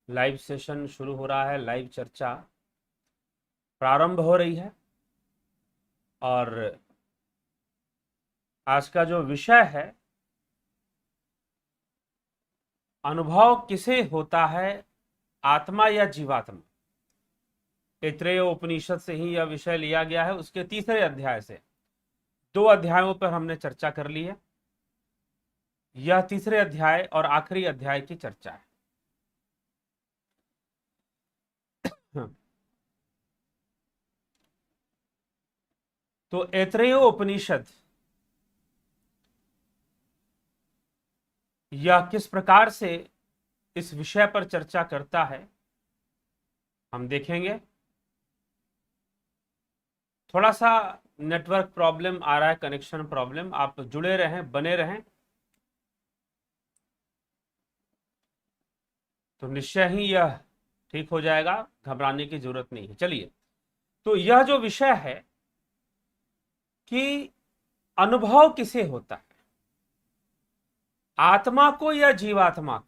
Live session शुरू हो रहा है, लाइव चर्चा प्रारंभ हो रही है। और आज का जो विषय है, अनुभव किसे होता है, आत्मा या जीवात्मा। ऐत्रेय उपनिषद से ही यह विषय लिया गया है। उसके तीसरे अध्याय से 2 अध्यायों पर हमने चर्चा कर ली है। यह तीसरे अध्याय और आखिरी अध्याय की चर्चा है। तो ऐत्रेय उपनिषद यह किस प्रकार से इस विषय पर चर्चा करता है, हम देखेंगे। थोड़ा सा नेटवर्क प्रॉब्लम आ रहा है, कनेक्शन प्रॉब्लम। आप जुड़े रहें, बने रहें, तो निश्चय ही यह ठीक हो जाएगा। घबराने की जरूरत नहीं है। चलिए, तो यह जो विषय है कि अनुभव किसे होता है, आत्मा को या जीवात्मा को।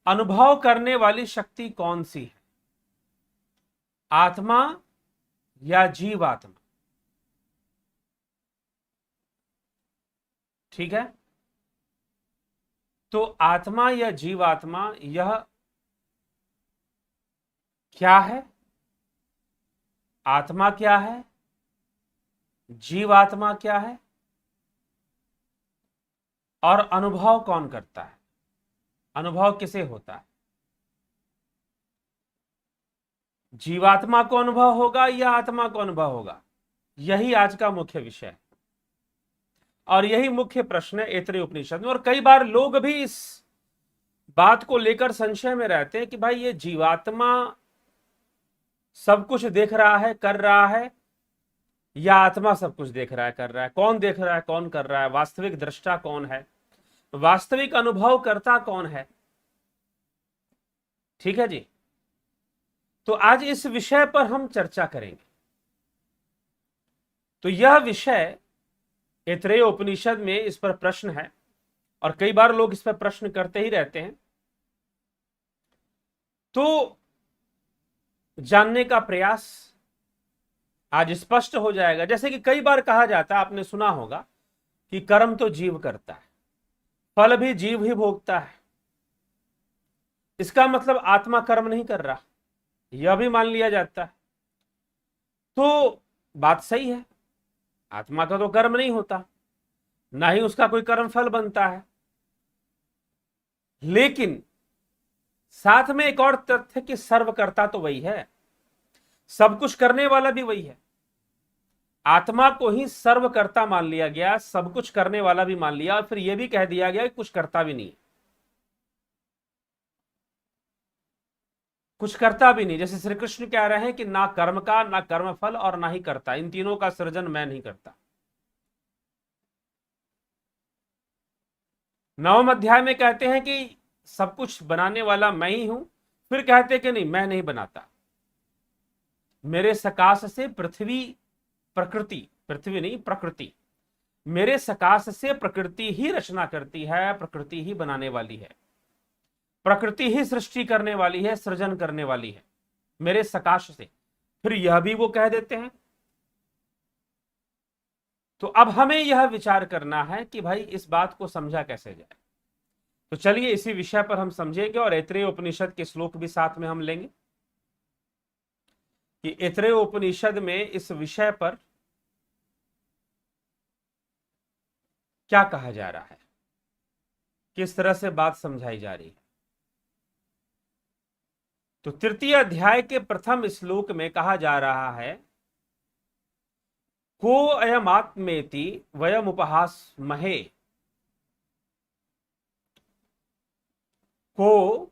अनुभव करने वाली शक्ति कौन सी है, आत्मा या जीवात्मा। ठीक है, तो आत्मा या जीवात्मा यह क्या है, आत्मा क्या है, जीवात्मा क्या है, और अनुभव कौन करता है, अनुभव किसे होता है। जीवात्मा को अनुभव होगा या आत्मा को अनुभव होगा, यही आज का मुख्य विषय है। और यही मुख्य प्रश्न है ऐत्रेय उपनिषद में। और कई बार लोग भी इस बात को लेकर संशय में रहते हैं कि भाई ये जीवात्मा सब कुछ देख रहा है, कर रहा है, या आत्मा सब कुछ देख रहा है, कर रहा है। कौन देख रहा है, कौन कर रहा है, वास्तविक दृष्टा कौन है, वास्तविक अनुभव करता कौन है। ठीक है जी, तो आज इस विषय पर हम चर्चा करेंगे। तो यह विषय ऐत्रेय उपनिषद में इस पर प्रश्न है, और कई बार लोग इस पर प्रश्न करते ही रहते हैं। तो जानने का प्रयास आज स्पष्ट हो जाएगा। जैसे कि कई बार कहा जाता है, आपने सुना होगा कि कर्म तो जीव करता है, फल भी जीव ही भोगता है। इसका मतलब आत्मा कर्म नहीं कर रहा, यह भी मान लिया जाता है। तो बात सही है, आत्मा का तो कर्म नहीं होता, ना ही उसका कोई कर्म फल बनता है। लेकिन साथ में एक और तथ्य कि सर्वकर्ता तो वही है, सब कुछ करने वाला भी वही है। आत्मा को ही सर्वकर्ता मान लिया गया, सब कुछ करने वाला भी मान लिया, और फिर यह भी कह दिया गया कि कुछ करता भी नहीं, कुछ करता भी नहीं। जैसे श्री कृष्ण कह रहे हैं कि ना कर्म का, ना कर्म फल, और ना ही करता, इन तीनों का सृजन मैं नहीं करता। 9वें अध्याय में कहते हैं कि सब कुछ बनाने वाला मैं ही हूं, फिर कहते कि नहीं, मैं नहीं बनाता, मेरे सकाश से पृथ्वी, प्रकृति, पृथ्वी नहीं प्रकृति, मेरे सकाश से प्रकृति ही रचना करती है, प्रकृति ही बनाने वाली है, प्रकृति ही सृष्टि करने वाली है, सृजन करने वाली है, मेरे सकाश से। फिर यह भी वो कह देते हैं। तो अब हमें यह विचार करना है कि भाई इस बात को समझा कैसे जाए। तो चलिए इसी विषय पर हम समझेंगे, और ऐत्रेय उपनिषद के श्लोक भी साथ में हम लेंगे कि ऐत्रेय उपनिषद में इस विषय पर क्या कहा जा रहा है, किस तरह से बात समझाई जा रही है। तो तृतीय अध्याय के प्रथम श्लोक में कहा जा रहा है, को अयमात्मेति वयम उपहासमहे, को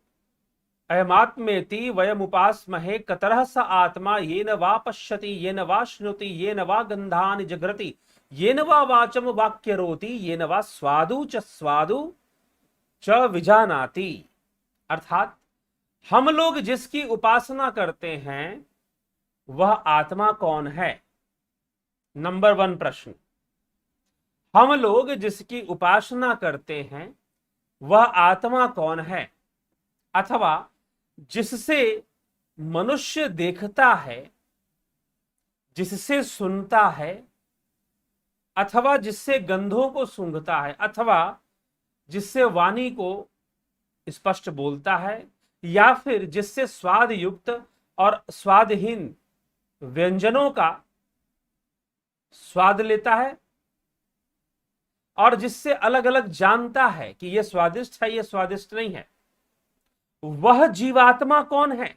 अयमात्मेति वयम उपासमहे, कतरः स आत्मा येन वा पश्यति, येन वा श्नुति, येन वा गंधानि जघ्रति, येन वा वाचम वाक्यरोति, येन वा स्वादु च विजानाति। अर्थात हम लोग जिसकी उपासना करते हैं वह आत्मा कौन है। नंबर 1 प्रश्न, हम लोग जिसकी उपासना करते हैं वह आत्मा कौन है। अथवा जिससे मनुष्य देखता है, जिससे सुनता है, अथवा जिससे गंधों को सूंघता है, अथवा जिससे वाणी को स्पष्ट बोलता है, या फिर जिससे स्वाद युक्त और स्वादहीन व्यंजनों का स्वाद लेता है, और जिससे अलग अलग जानता है कि यह स्वादिष्ट है, यह स्वादिष्ट नहीं है, वह जीवात्मा कौन है?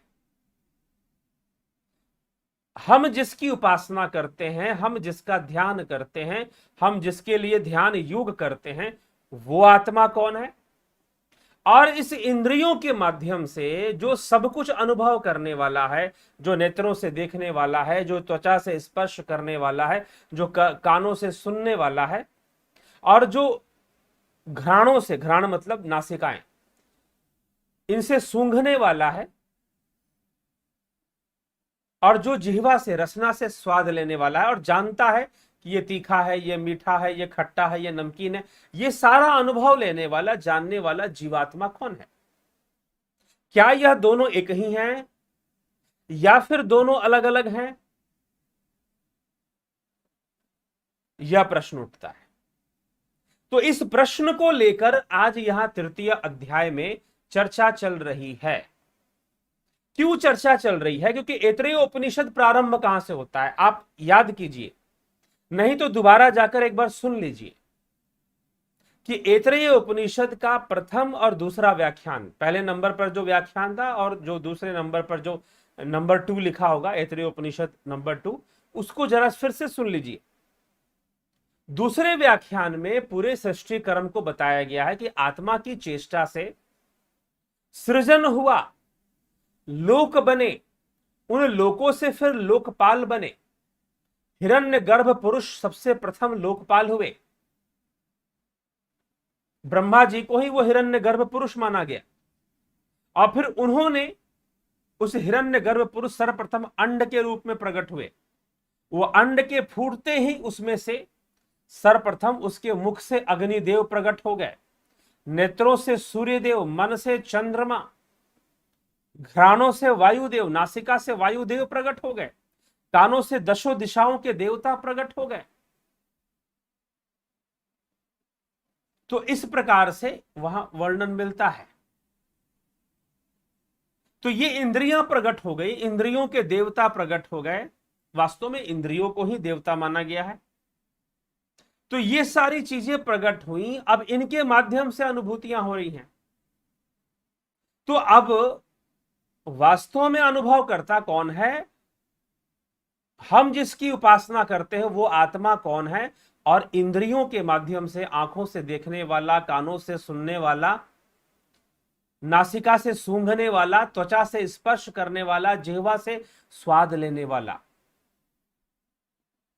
हम जिसकी उपासना करते हैं, हम जिसका ध्यान करते हैं, हम जिसके लिए ध्यान योग करते हैं, वो आत्मा कौन है? और इस इंद्रियों के माध्यम से जो सब कुछ अनुभव करने वाला है, जो नेत्रों से देखने वाला है, जो त्वचा से स्पर्श करने वाला है, जो कानों से सुनने वाला है, और जो घ्राणों से, घ्राण मतलब नासिकाएं, इनसे सूंघने वाला है, और जो जिह्वा से, रसना से स्वाद लेने वाला है और जानता है कि ये तीखा है, ये मीठा है, ये खट्टा है, ये नमकीन है, ये सारा अनुभव लेने वाला, जानने वाला जीवात्मा कौन है? क्या यह दोनों एक ही हैं या फिर दोनों अलग अलग हैं? यह प्रश्न उठता है। तो इस प्रश्न को लेकर आज यहां तृतीय अध्याय में चर्चा चल रही है। क्यों चर्चा चल रही है? क्योंकि ऐतरेय उपनिषद प्रारंभ कहां से होता है आप याद कीजिए, नहीं तो दोबारा जाकर एक बार सुन लीजिए कि ऐतरेय उपनिषद का प्रथम और दूसरा व्याख्यान, पहले नंबर पर जो व्याख्यान था और जो दूसरे नंबर पर जो नंबर 2 लिखा होगा, ऐतरेय उपनिषद नंबर 2, उसको जरा फिर से सुन लीजिए। दूसरे व्याख्यान में पूरे सृष्टि क्रम को बताया गया है कि आत्मा की चेष्टा से सृजन हुआ, लोक बने, उन लोकों से फिर लोकपाल बने। हिरण्यगर्भ पुरुष सबसे प्रथम लोकपाल हुए, ब्रह्मा जी को ही वो हिरण्यगर्भ पुरुष माना गया, और फिर उन्होंने उस हिरण्यगर्भ पुरुष सर्वप्रथम अंड के रूप में प्रकट हुए। वो अंड के फूटते ही उसमें से सर्वप्रथम उसके मुख से अग्निदेव प्रकट हो गए, नेत्रों से सूर्यदेव, मन से चंद्रमा, घ्राणों से वायुदेव, नासिका से वायुदेव प्रकट हो गए, कानों से दशों दिशाओं के देवता प्रकट हो गए। तो इस प्रकार से वहां वर्णन मिलता है। तो ये इंद्रियां प्रकट हो गई, इंद्रियों के देवता प्रकट हो गए, वास्तव में इंद्रियों को ही देवता माना गया है। तो ये सारी चीजें प्रकट हुई, अब इनके माध्यम से अनुभूतियां हो रही हैं। तो अब वास्तव में अनुभव करता कौन है? हम जिसकी उपासना करते हैं वो आत्मा कौन है? और इंद्रियों के माध्यम से, आंखों से देखने वाला, कानों से सुनने वाला, नासिका से सूंघने वाला, त्वचा से स्पर्श करने वाला, जिह्वा से स्वाद लेने वाला,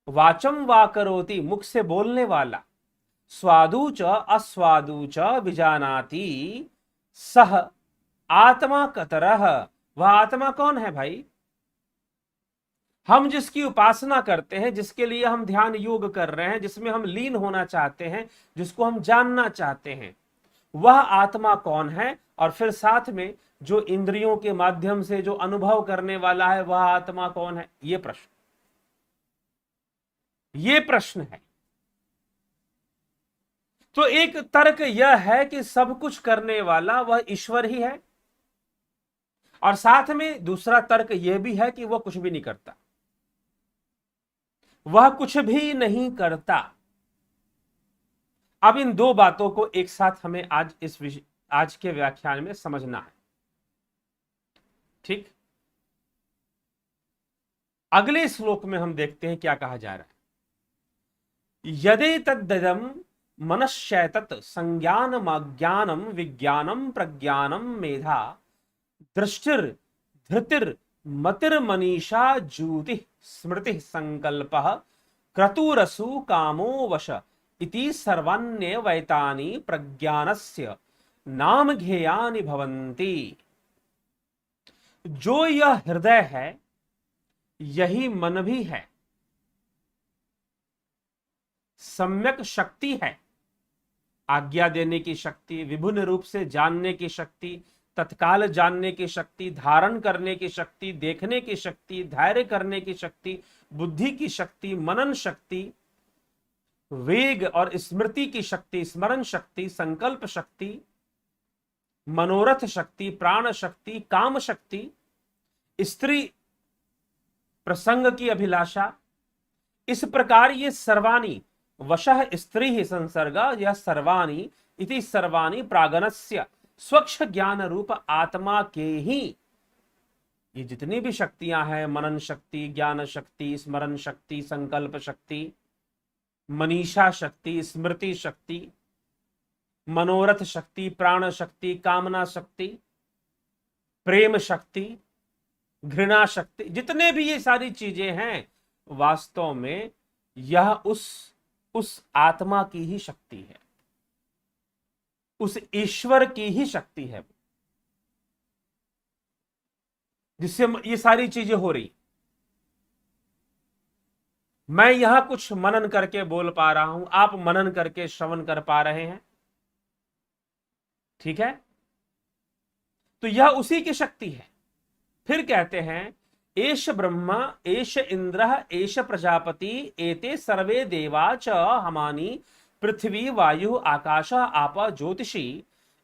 वाचम वा करोति, मुख से बोलने वाला, स्वादु च अस्वादु च विजानाति सह आत्मा कतरह, वह आत्मा कौन है भाई? हम जिसकी उपासना करते हैं, जिसके लिए हम ध्यान योग कर रहे हैं, जिसमें हम लीन होना चाहते हैं, जिसको हम जानना चाहते हैं, वह आत्मा कौन है? और फिर साथ में जो इंद्रियों के माध्यम से जो अनुभव करने वाला है, वह आत्मा कौन है? ये प्रश्न है। तो एक तर्क यह है कि सब कुछ करने वाला वह ईश्वर ही है, और साथ में दूसरा तर्क यह भी है कि वह कुछ भी नहीं करता, वह कुछ भी नहीं करता। अब इन दो बातों को एक साथ हमें आज के व्याख्यान में समझना है, ठीक? अगले श्लोक में हम देखते हैं क्या कहा जा रहा है। यदि तद्दम मनश्चैतत संज्ञानमाज्ञानम विज्ञानम प्रज्ञानम मेधा दृष्टिर धृतिर मतिर्मनीषा ज्योति स्मृति संकल्प क्रतुरसु कामो वश इति सर्वान्य वैतानि प्रज्ञानस्य नाम घेयानि भवन्ति। जो यह हृदय है, यही मन भी है, सम्यक शक्ति है, आज्ञा देने की शक्ति, विभिन्न रूप से जानने की शक्ति, तत्काल जानने की शक्ति, धारण करने की शक्ति, देखने की शक्ति, धैर्य करने की शक्ति, बुद्धि की शक्ति, मनन शक्ति, वेग और स्मृति की शक्ति, स्मरण शक्ति, संकल्प शक्ति, मनोरथ शक्ति, प्राण शक्ति, काम शक्ति, स्त्री प्रसंग की अभिलाषा। इस प्रकार ये सर्वाणी वशः स्त्री ही संसर्ग यह सर्वाणी इति सर्वाणी प्रागणस्य स्वच्छ ज्ञान रूप आत्मा के ही ये जितनी भी शक्तियां हैं, मनन शक्ति, ज्ञान शक्ति, स्मरण शक्ति, संकल्प शक्ति, मनीषा शक्ति, स्मृति शक्ति, मनोरथ शक्ति, प्राण शक्ति, कामना शक्ति, प्रेम शक्ति, घृणा शक्ति, जितने भी ये सारी चीजें हैं वास्तव में यह उस आत्मा की ही शक्ति है, उस ईश्वर की ही शक्ति है जिससे ये सारी चीजें हो रही। मैं यहां कुछ मनन करके बोल पा रहा हूं, आप मनन करके श्रवण कर पा रहे हैं, ठीक है, तो यह उसी की शक्ति है। फिर कहते हैं एष ब्रह्मा एष इंद्रः एष प्रजापति एते सर्वे देवा च हमानि पृथ्वी वायु आकाश आप ज्योतिषी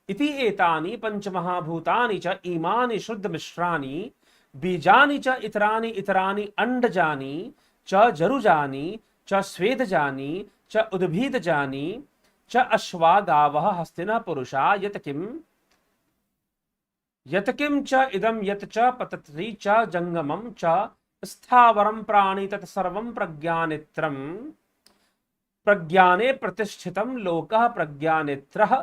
इति एतानि पंचमहाभूतानि च इमानि शुद्ध मिश्राणि बीजानि च इतरानि इतरानि अंडजानि च जरुजानि च स्वेदजानि च उद्भिदजानि च अश्वा गावः हस्तिनः पुरुषा यत किम च इदम यत च पतति च जंगमम च स्थावरम प्राणि तत्सर्वं प्रज्ञानेत्रम प्रज्ञाने प्रतिष्ठितम लोकः प्रज्ञानेत्रः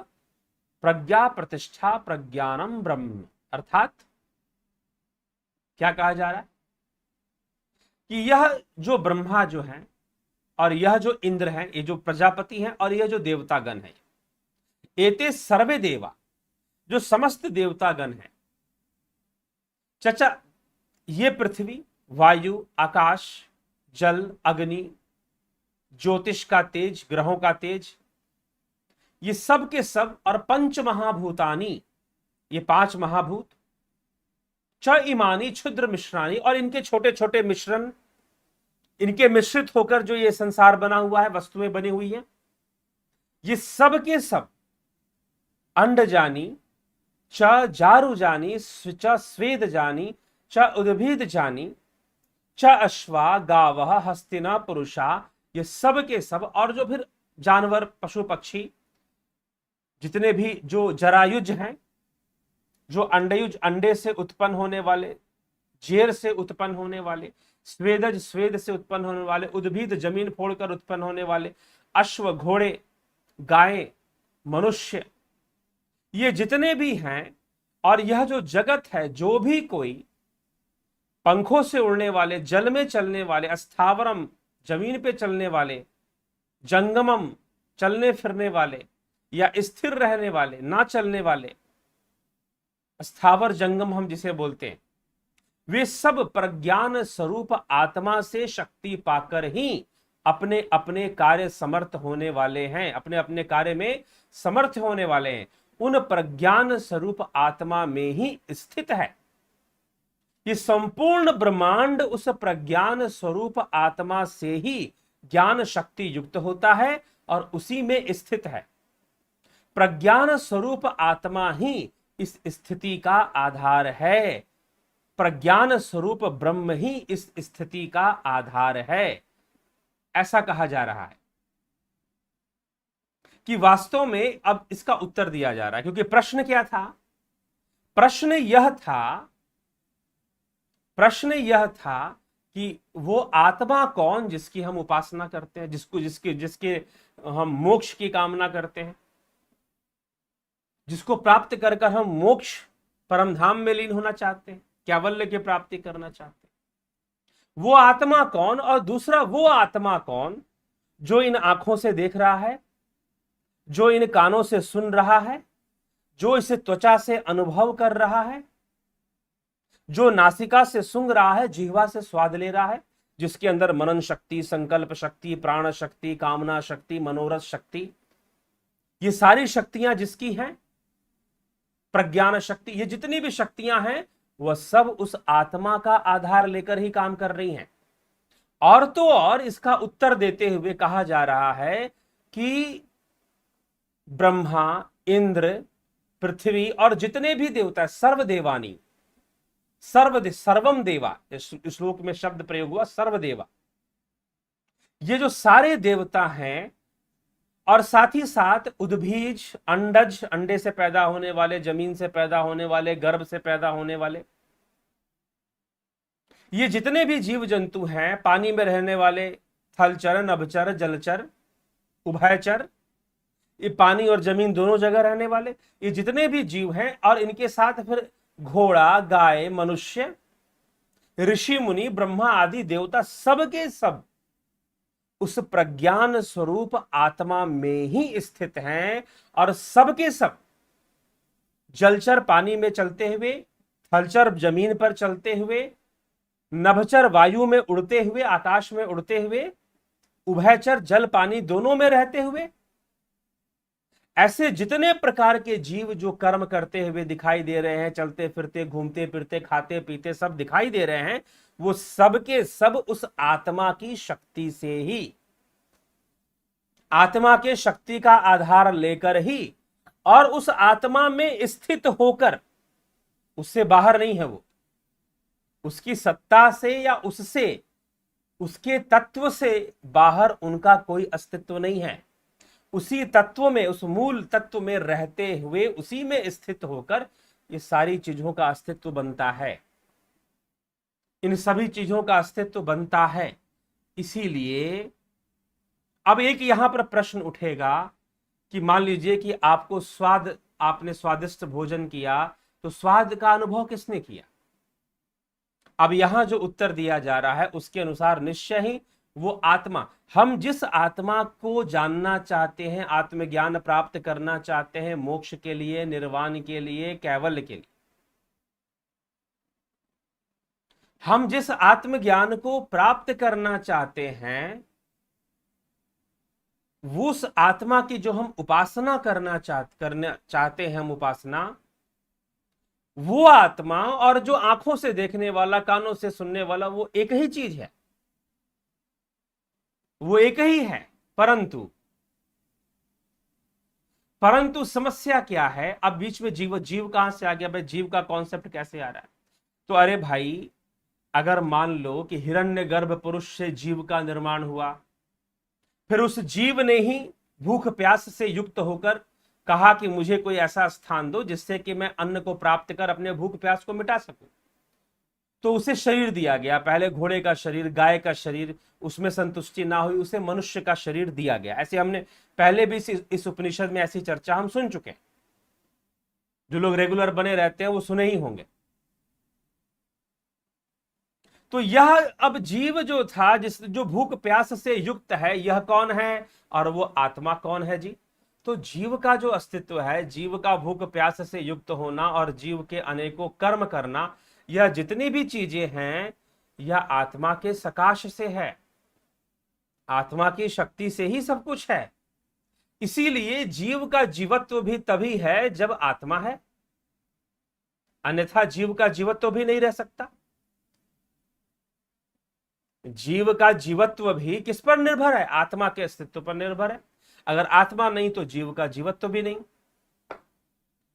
प्रज्ञा प्रतिष्ठा प्रज्ञानम ब्रह्म। अर्थात क्या कहा जा रहा है कि यह जो ब्रह्मा जो है और यह जो इंद्र है, ये जो प्रजापति हैं और यह जो देवतागण है, एते सर्वे देवा जो समस्त देवतागण है, चचा ये पृथ्वी वायु आकाश जल अग्नि ज्योतिष का तेज ग्रहों का तेज ये सब के सब और पंच महाभूतानी ये पांच महाभूत च इमानी क्षुद्र मिश्राणी और इनके छोटे छोटे मिश्रण, इनके मिश्रित होकर जो ये संसार बना हुआ है, वस्तुएं बनी हुई हैं, ये सब के सब अंडजानी च जारुजानी च स्वेदजानी च उद्भिदजानी च अश्वा गावः हस्तिना पुरुषा, ये सब के सब और जो फिर जानवर पशु पक्षी जितने भी जो जरायुज हैं, जो अंडयुज अंडे से उत्पन्न होने वाले, जेर से उत्पन्न होने वाले, स्वेदज स्वेद से उत्पन्न होने वाले, उद्भिद जमीन फोड़कर उत्पन्न होने वाले, अश्व घोड़े गायें मनुष्य, ये जितने भी हैं और यह जो जगत है, जो भी कोई पंखों से उड़ने वाले, जल में चलने वाले, अस्थावरम जमीन पे चलने वाले, जंगमम चलने फिरने वाले या स्थिर रहने वाले ना चलने वाले, स्थावर जंगम हम जिसे बोलते हैं, वे सब प्रज्ञान स्वरूप आत्मा से शक्ति पाकर ही अपने अपने कार्य समर्थ होने वाले हैं, अपने अपने कार्य में समर्थ होने वाले हैं। उन प्रज्ञान स्वरूप आत्मा में ही स्थित है। ये संपूर्ण ब्रह्मांड उस प्रज्ञान स्वरूप आत्मा से ही ज्ञान शक्ति युक्त होता है और उसी में स्थित है। प्रज्ञान स्वरूप आत्मा ही इस स्थिति का आधार है। प्रज्ञान स्वरूप ब्रह्म ही इस स्थिति का आधार है, ऐसा कहा जा रहा है। कि वास्तव में अब इसका उत्तर दिया जा रहा है, क्योंकि प्रश्न क्या था? प्रश्न यह था कि वो आत्मा कौन जिसकी हम उपासना करते हैं, जिसके हम मोक्ष की कामना करते हैं, जिसको प्राप्त कर कर हम मोक्ष परम धाम में लीन होना चाहते हैं, कैवल्य की प्राप्ति करना चाहते हैं। वो आत्मा कौन? और दूसरा वो आत्मा कौन जो इन आंखों से देख रहा है, जो इन कानों से सुन रहा है, जो इसे त्वचा से अनुभव कर रहा है, जो नासिका से सूंघ रहा है, जिह्वा से स्वाद ले रहा है, जिसके अंदर मनन शक्ति, संकल्प शक्ति, प्राण शक्ति, कामना शक्ति, मनोरथ शक्ति, ये सारी शक्तियां जिसकी हैं, प्रज्ञान शक्ति, ये जितनी भी शक्तियां हैं वह सब उस आत्मा का आधार लेकर ही काम कर रही हैं। और तो और इसका उत्तर देते हुए कहा जा रहा है कि ब्रह्मा, इंद्र, पृथ्वी और जितने भी देवता, सर्वदेवानी, सर्वम देवा, इस श्लोक में शब्द प्रयोग हुआ सर्वदेवा, ये जो सारे देवता हैं और साथ ही साथ उद्भिज, अंडज, अंडे से पैदा होने वाले, जमीन से पैदा होने वाले, गर्भ से पैदा होने वाले, ये जितने भी जीव जंतु हैं, पानी में रहने वाले, थलचर, नभचर, जलचर, उभयचर, ये पानी और जमीन दोनों जगह रहने वाले, ये जितने भी जीव हैं, और इनके साथ फिर घोड़ा, गाय, मनुष्य, ऋषि मुनि, ब्रह्मा आदि देवता, सबके सब उस प्रज्ञान स्वरूप आत्मा में ही स्थित हैं। और सबके सब जलचर पानी में चलते हुए, थलचर जमीन पर चलते हुए, नभचर वायु में उड़ते हुए, आकाश में उड़ते हुए, उभयचर जल पानी दोनों में रहते हुए, ऐसे जितने प्रकार के जीव जो कर्म करते हुए दिखाई दे रहे हैं, चलते फिरते, घूमते फिरते, खाते पीते सब दिखाई दे रहे हैं, वो सबके सब उस आत्मा की शक्ति से ही, आत्मा के शक्ति का आधार लेकर ही, और उस आत्मा में स्थित होकर, उससे बाहर नहीं है वो, उसकी सत्ता से या उससे, उसके तत्व से बाहर उनका कोई अस्तित्व नहीं है। उसी तत्व में, उस मूल तत्व में रहते हुए, उसी में स्थित होकर ये सारी चीजों का अस्तित्व बनता है, इन सभी चीजों का अस्तित्व बनता है। इसीलिए अब एक यहां पर प्रश्न उठेगा कि मान लीजिए कि आपको आपने स्वादिष्ट भोजन किया, तो स्वाद का अनुभव किसने किया? अब यहां जो उत्तर दिया जा रहा है उसके अनुसार निश्चय ही वो आत्मा, हम जिस आत्मा को जानना चाहते हैं, आत्मज्ञान प्राप्त करना चाहते हैं, मोक्ष के लिए, निर्वाण के लिए, कैवल्य के लिए, हम जिस आत्मज्ञान को प्राप्त करना चाहते हैं, उस आत्मा की जो हम उपासना करना चाहते हैं, हम उपासना, वो आत्मा और जो आंखों से देखने वाला, कानों से सुनने वाला, वो एक ही चीज है, वो एक ही है। परंतु समस्या क्या है? अब बीच में जीव कहां से आ गया भाई? जीव का कॉन्सेप्ट कैसे आ रहा है? तो अरे भाई, अगर मान लो कि हिरण्यगर्भ पुरुष से जीव का निर्माण हुआ, फिर उस जीव ने ही भूख प्यास से युक्त होकर कहा कि मुझे कोई ऐसा स्थान दो जिससे कि मैं अन्न को प्राप्त कर अपने भूख प्यास को मिटा सकूं, तो उसे शरीर दिया गया। पहले घोड़े का शरीर, गाय का शरीर, उसमें संतुष्टि ना हुई, उसे मनुष्य का शरीर दिया गया। ऐसे हमने पहले भी इस उपनिषद में ऐसी चर्चा हम सुन चुके हैं, जो लोग रेगुलर बने रहते हैं वो सुने ही होंगे। तो यह अब जीव जो था, जो भूख प्यास से युक्त है, यह कौन है? और वो आत्मा कौन है जी? तो जीव का जो अस्तित्व है, जीव का भूख प्यास से युक्त होना और जीव के अनेकों कर्म करना, यह जितनी भी चीजें हैं, यह आत्मा के सकाश से है, आत्मा की शक्ति से ही सब कुछ है। इसीलिए जीव का जीवत्व भी तभी है जब आत्मा है, अन्यथा जीव का जीवत्व भी नहीं रह सकता। जीव का जीवत्व भी किस पर निर्भर है? आत्मा के अस्तित्व पर निर्भर है। अगर आत्मा नहीं तो जीव का जीवत्व भी नहीं।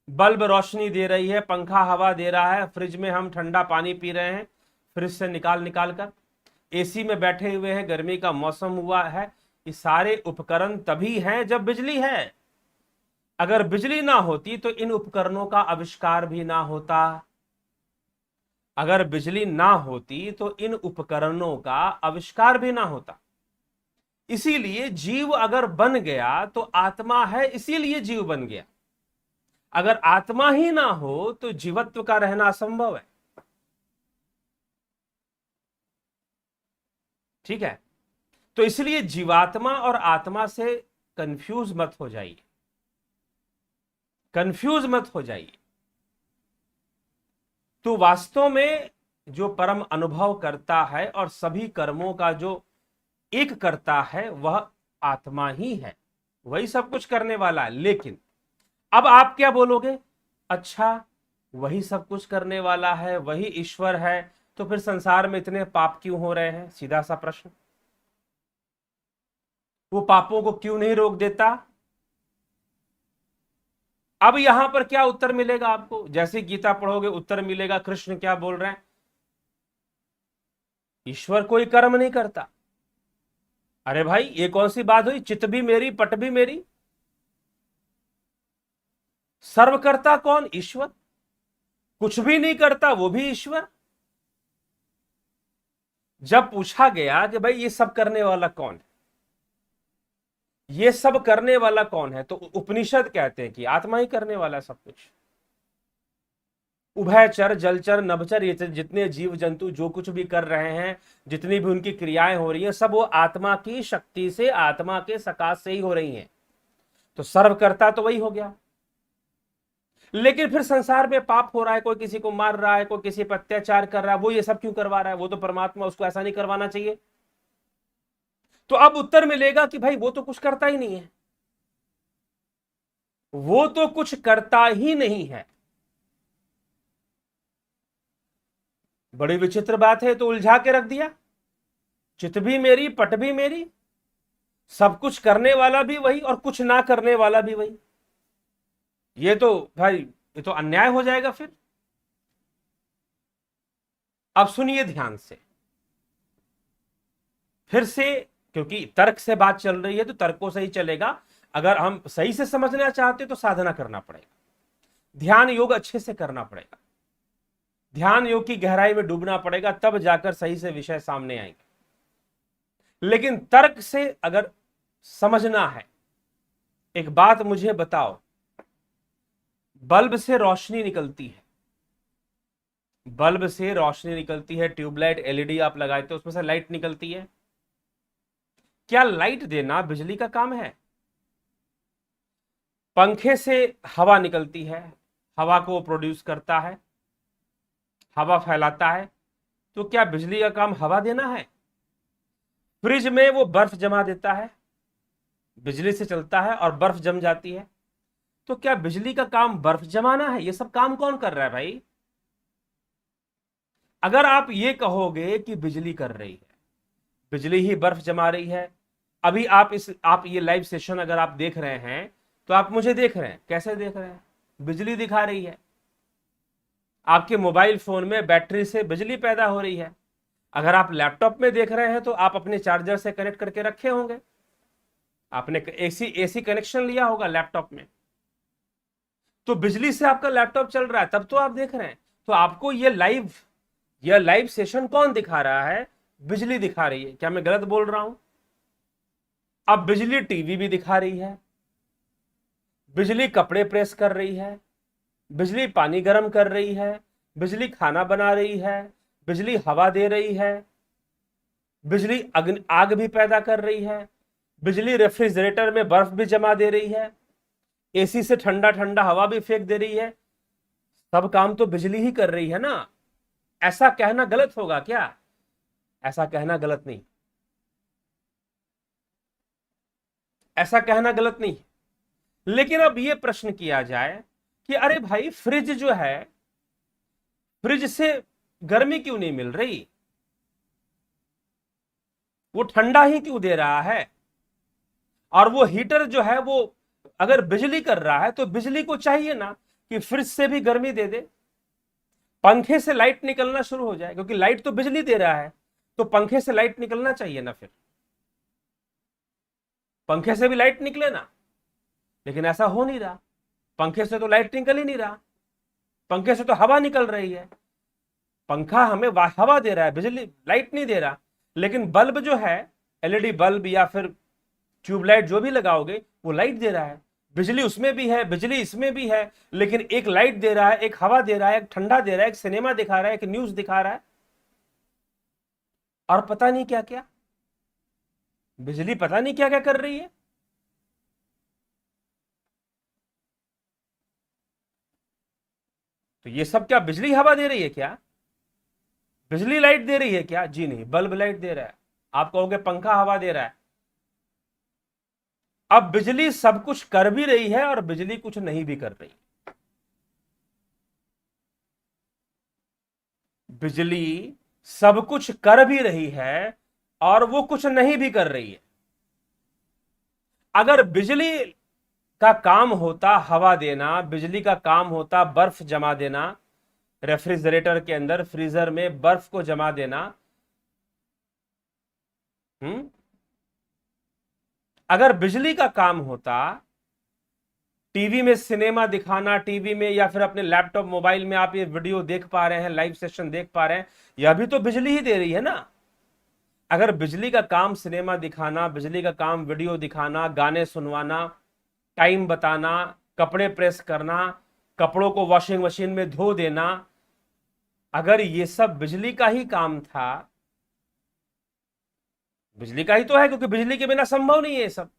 बल्ब रोशनी दे रही है, पंखा हवा दे रहा है, फ्रिज में हम ठंडा पानी पी रहे हैं फ्रिज से निकाल कर, एसी में बैठे हुए हैं, गर्मी का मौसम हुआ है, ये सारे उपकरण तभी हैं जब बिजली है। अगर बिजली ना होती तो इन उपकरणों का आविष्कार भी ना होता। अगर बिजली ना होती तो इन उपकरणों का आविष्कार भी ना होता। इसीलिए जीव अगर बन गया तो आत्मा है, इसीलिए जीव बन गया। अगर आत्मा ही ना हो तो जीवत्व का रहना असंभव है। ठीक है? तो इसलिए जीवात्मा और आत्मा से कंफ्यूज मत हो जाइए, कंफ्यूज मत हो जाइए। तो वास्तव में जो परम अनुभव करता है और सभी कर्मों का जो एक करता है, वह आत्मा ही है, वही सब कुछ करने वाला है। लेकिन अब आप क्या बोलोगे अच्छा, वही सब कुछ करने वाला है, वही ईश्वर है, तो फिर संसार में इतने पाप क्यों हो रहे हैं? सीधा सा प्रश्न। वो पापों को क्यों नहीं रोक देता? अब यहां पर क्या उत्तर मिलेगा आपको? जैसे गीता पढ़ोगे उत्तर मिलेगा, कृष्ण क्या बोल रहे हैं? ईश्वर कोई कर्म नहीं करता। अरे भाई, ये कौन सी बात हुई? चित भी मेरी, पट भी मेरी। सर्वकर्ता कौन? ईश्वर। कुछ भी नहीं करता वो भी ईश्वर। जब पूछा गया कि भाई ये सब करने वाला कौन है, ये सब करने वाला कौन है, तो उपनिषद कहते हैं कि आत्मा ही करने वाला है सब कुछ। उभयचर, जलचर, नभचर, ये जितने जीव जंतु जो कुछ भी कर रहे हैं, जितनी भी उनकी क्रियाएं हो रही हैं, सब वो आत्मा की शक्ति से, आत्मा के सकाश से ही हो रही हैं। तो सर्वकर्ता तो वही हो गया। लेकिन फिर संसार में पाप हो रहा है, कोई किसी को मार रहा है, कोई किसी पर अत्याचार कर रहा है, वो ये सब क्यों करवा रहा है? वो तो परमात्मा, उसको ऐसा नहीं करवाना चाहिए। तो अब उत्तर मिलेगा कि भाई वो तो कुछ करता ही नहीं है, वो तो कुछ करता ही नहीं है। बड़ी विचित्र बात है, तो उलझा के रख दिया। चित भी मेरी, पट भी मेरी, सब कुछ करने वाला भी वही और कुछ ना करने वाला भी वही। ये तो भाई, ये तो अन्याय हो जाएगा फिर। अब सुनिए ध्यान से, फिर से, क्योंकि तर्क से बात चल रही है तो तर्कों से ही चलेगा। अगर हम सही से समझना चाहते तो साधना करना पड़ेगा, ध्यान योग अच्छे से करना पड़ेगा, ध्यान योग की गहराई में डूबना पड़ेगा, तब जाकर सही से विषय सामने आएंगे। लेकिन तर्क से अगर समझना है, एक बात मुझे बताओ, बल्ब से रोशनी निकलती है, बल्ब से रोशनी निकलती है, ट्यूबलाइट, एलईडी आप लगाते हो, उसमें से लाइट निकलती है। क्या लाइट देना बिजली का काम है? पंखे से हवा निकलती है, हवा को प्रोड्यूस करता है, हवा फैलाता है, तो क्या बिजली का काम हवा देना है? फ्रिज में वो बर्फ जमा देता है, बिजली से चलता है और बर्फ जम जाती है, तो क्या बिजली का काम बर्फ जमाना है? ये सब काम कौन कर रहा है भाई? अगर आप ये कहोगे कि बिजली कर रही है, बिजली ही बर्फ जमा रही है, अभी आप ये लाइव सेशन अगर आप देख रहे हैं तो आप मुझे देख रहे हैं, कैसे देख रहे हैं? बिजली दिखा रही है। आपके मोबाइल फोन में बैटरी से बिजली पैदा हो रही है। अगर आप लैपटॉप में देख रहे हैं तो आप अपने चार्जर से कनेक्ट करके रखे होंगे, आपने एसी कनेक्शन लिया होगा लैपटॉप में, तो बिजली से आपका लैपटॉप चल रहा है, तब तो आप देख रहे हैं। तो आपको ये लाइव सेशन कौन दिखा रहा है? बिजली दिखा रही है। क्या मैं गलत बोल रहा हूं? अब बिजली टीवी भी दिखा रही है, बिजली कपड़े प्रेस कर रही है, बिजली पानी गर्म कर रही है, बिजली खाना बना रही है, बिजली हवा दे रही है, बिजली आग भी पैदा कर रही है, बिजली रेफ्रिजरेटर में बर्फ भी जमा दे रही है, एसी से ठंडा ठंडा हवा भी फेंक दे रही है। सब काम तो बिजली ही कर रही है ना। ऐसा कहना गलत होगा क्या? ऐसा कहना गलत नहीं, ऐसा कहना गलत नहीं। लेकिन अब यह प्रश्न किया जाए कि अरे भाई, फ्रिज जो है, फ्रिज से गर्मी क्यों नहीं मिल रही? वो ठंडा ही क्यों दे रहा है? और वो हीटर जो है, वो अगर बिजली कर रहा है तो बिजली को चाहिए ना कि फ्रिज से भी गर्मी दे दे। पंखे से लाइट निकलना शुरू हो जाए, क्योंकि लाइट तो बिजली दे रहा है, तो पंखे से लाइट निकलना चाहिए ना, फिर पंखे से भी लाइट निकले ना। लेकिन ऐसा हो नहीं रहा, पंखे से तो लाइट निकल ही नहीं रहा, पंखे से तो हवा निकल रही है। पंखा हमें हवा दे रहा है, बिजली लाइट नहीं दे रहा। लेकिन बल्ब जो है, एलईडी बल्ब या फिर ट्यूबलाइट जो भी लगाओगे, वो लाइट दे रहा है। बिजली उसमें भी है, बिजली इसमें भी है, लेकिन एक लाइट दे रहा है, एक हवा दे रहा है, एक ठंडा दे रहा है, एक सिनेमा दिखा रहा है, एक न्यूज दिखा रहा है, और पता नहीं क्या क्या। बिजली पता नहीं क्या क्या कर रही है। तो ये सब क्या बिजली हवा दे रही है क्या? बिजली लाइट दे रही है क्या? जी नहीं, बल्ब लाइट दे रहा है। आप कहोगे पंखा हवा दे रहा है। अब बिजली सब कुछ कर भी रही है और बिजली कुछ नहीं भी कर रही। बिजली सब कुछ कर भी रही है और वो कुछ नहीं भी कर रही है। अगर बिजली का काम होता हवा देना, बिजली का काम होता बर्फ जमा देना, रेफ्रिजरेटर के अंदर फ्रीजर में बर्फ को जमा देना, अगर बिजली का काम होता टीवी में सिनेमा दिखाना, टीवी में या फिर अपने लैपटॉप मोबाइल में आप ये वीडियो देख पा रहे हैं, लाइव सेशन देख पा रहे हैं, यह भी तो बिजली ही दे रही है ना। अगर बिजली का काम सिनेमा दिखाना, बिजली का काम वीडियो दिखाना, गाने सुनवाना, टाइम बताना, कपड़े प्रेस करना, कपड़ों को वॉशिंग मशीन में धो देना, अगर ये सब बिजली का ही काम था, बिजली का ही तो है, क्योंकि बिजली के बिना संभव नहीं है ये सब,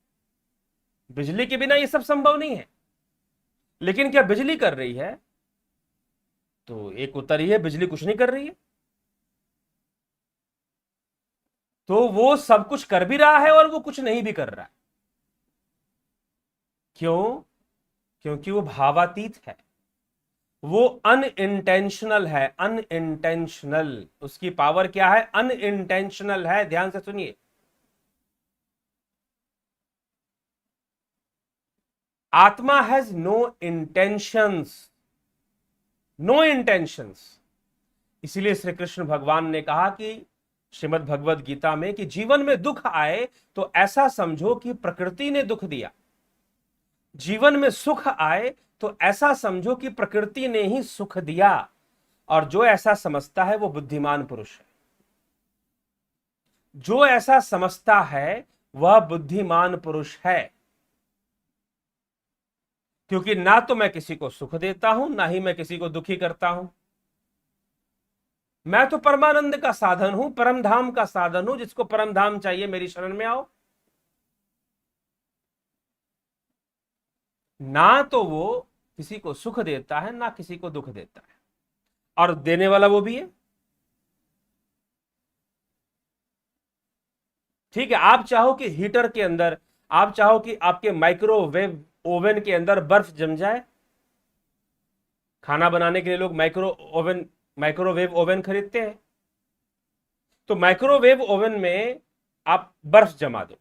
बिजली के बिना ये सब संभव नहीं है। लेकिन क्या बिजली कर रही है? तो एक उत्तर ही है, बिजली कुछ नहीं कर रही है। तो वो सब कुछ कर भी रहा है और वो कुछ नहीं भी कर रहा है। क्यों? क्योंकि वो भावातीत है, वो अनइंटेंशनल है। अनइंटेंशनल, उसकी पावर क्या है? अनइंटेंशनल है। ध्यान से सुनिए, आत्मा has no intentions, no intentions. इसीलिए श्री कृष्ण भगवान ने कहा कि श्रीमद् भगवद गीता में कि जीवन में दुख आए तो ऐसा समझो कि प्रकृति ने दुख दिया, जीवन में सुख आए तो ऐसा समझो कि प्रकृति ने ही सुख दिया। और जो ऐसा समझता है वो बुद्धिमान पुरुष है, जो ऐसा समझता है वह बुद्धिमान पुरुष है। क्योंकि ना तो मैं किसी को सुख देता हूं, ना ही मैं किसी को दुखी करता हूं। मैं तो परमानंद का साधन हूं, परम धाम का साधन हूं। जिसको परम धाम चाहिए मेरी शरण में आओ। ना तो वो किसी को सुख देता है, ना किसी को दुख देता है, और देने वाला वो भी है। ठीक है, आप चाहो कि हीटर के अंदर, आप चाहो कि आपके माइक्रोवेव ओवन के अंदर बर्फ जम जाए। खाना बनाने के लिए लोग माइक्रोवेव ओवन खरीदते हैं। तो माइक्रोवेव ओवन में आप बर्फ जमा दो।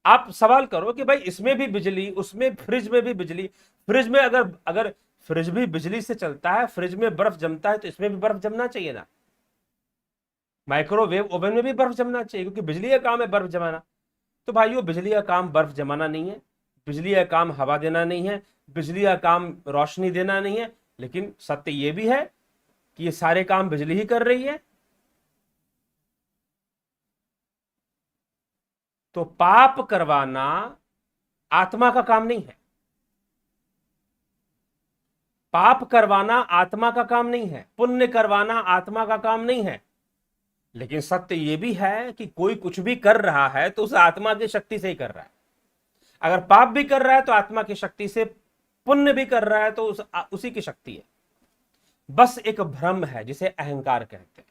आप सवाल करो कि भाई इसमें भी बिजली, उसमें फ्रिज में भी बिजली, फ्रिज में अगर अगर फ्रिज भी बिजली से चलता है, फ्रिज में बर्फ जमता है, तो इसमें भी बर्फ जमना चाहिए ना। माइक्रोवेव ओवन में भी बर्फ जमना चाहिए, क्योंकि बिजली का काम है बर्फ जमाना। तो भाइयों, बिजली का काम बर्फ जमाना नहीं है, बिजली का काम हवा देना नहीं है, बिजली का काम रोशनी देना नहीं है। लेकिन सत्य यह भी है कि ये सारे काम बिजली ही कर रही है। तो पाप करवाना आत्मा का काम नहीं है, पाप करवाना आत्मा का काम नहीं है, पुण्य करवाना आत्मा का काम नहीं है। लेकिन सत्य यह भी है कि कोई कुछ भी कर रहा है तो उस आत्मा की शक्ति से ही कर रहा है। अगर पाप भी कर रहा है तो आत्मा की शक्ति से, पुण्य भी कर रहा है तो उसी की शक्ति है। बस एक भ्रम है जिसे अहंकार कहते हैं।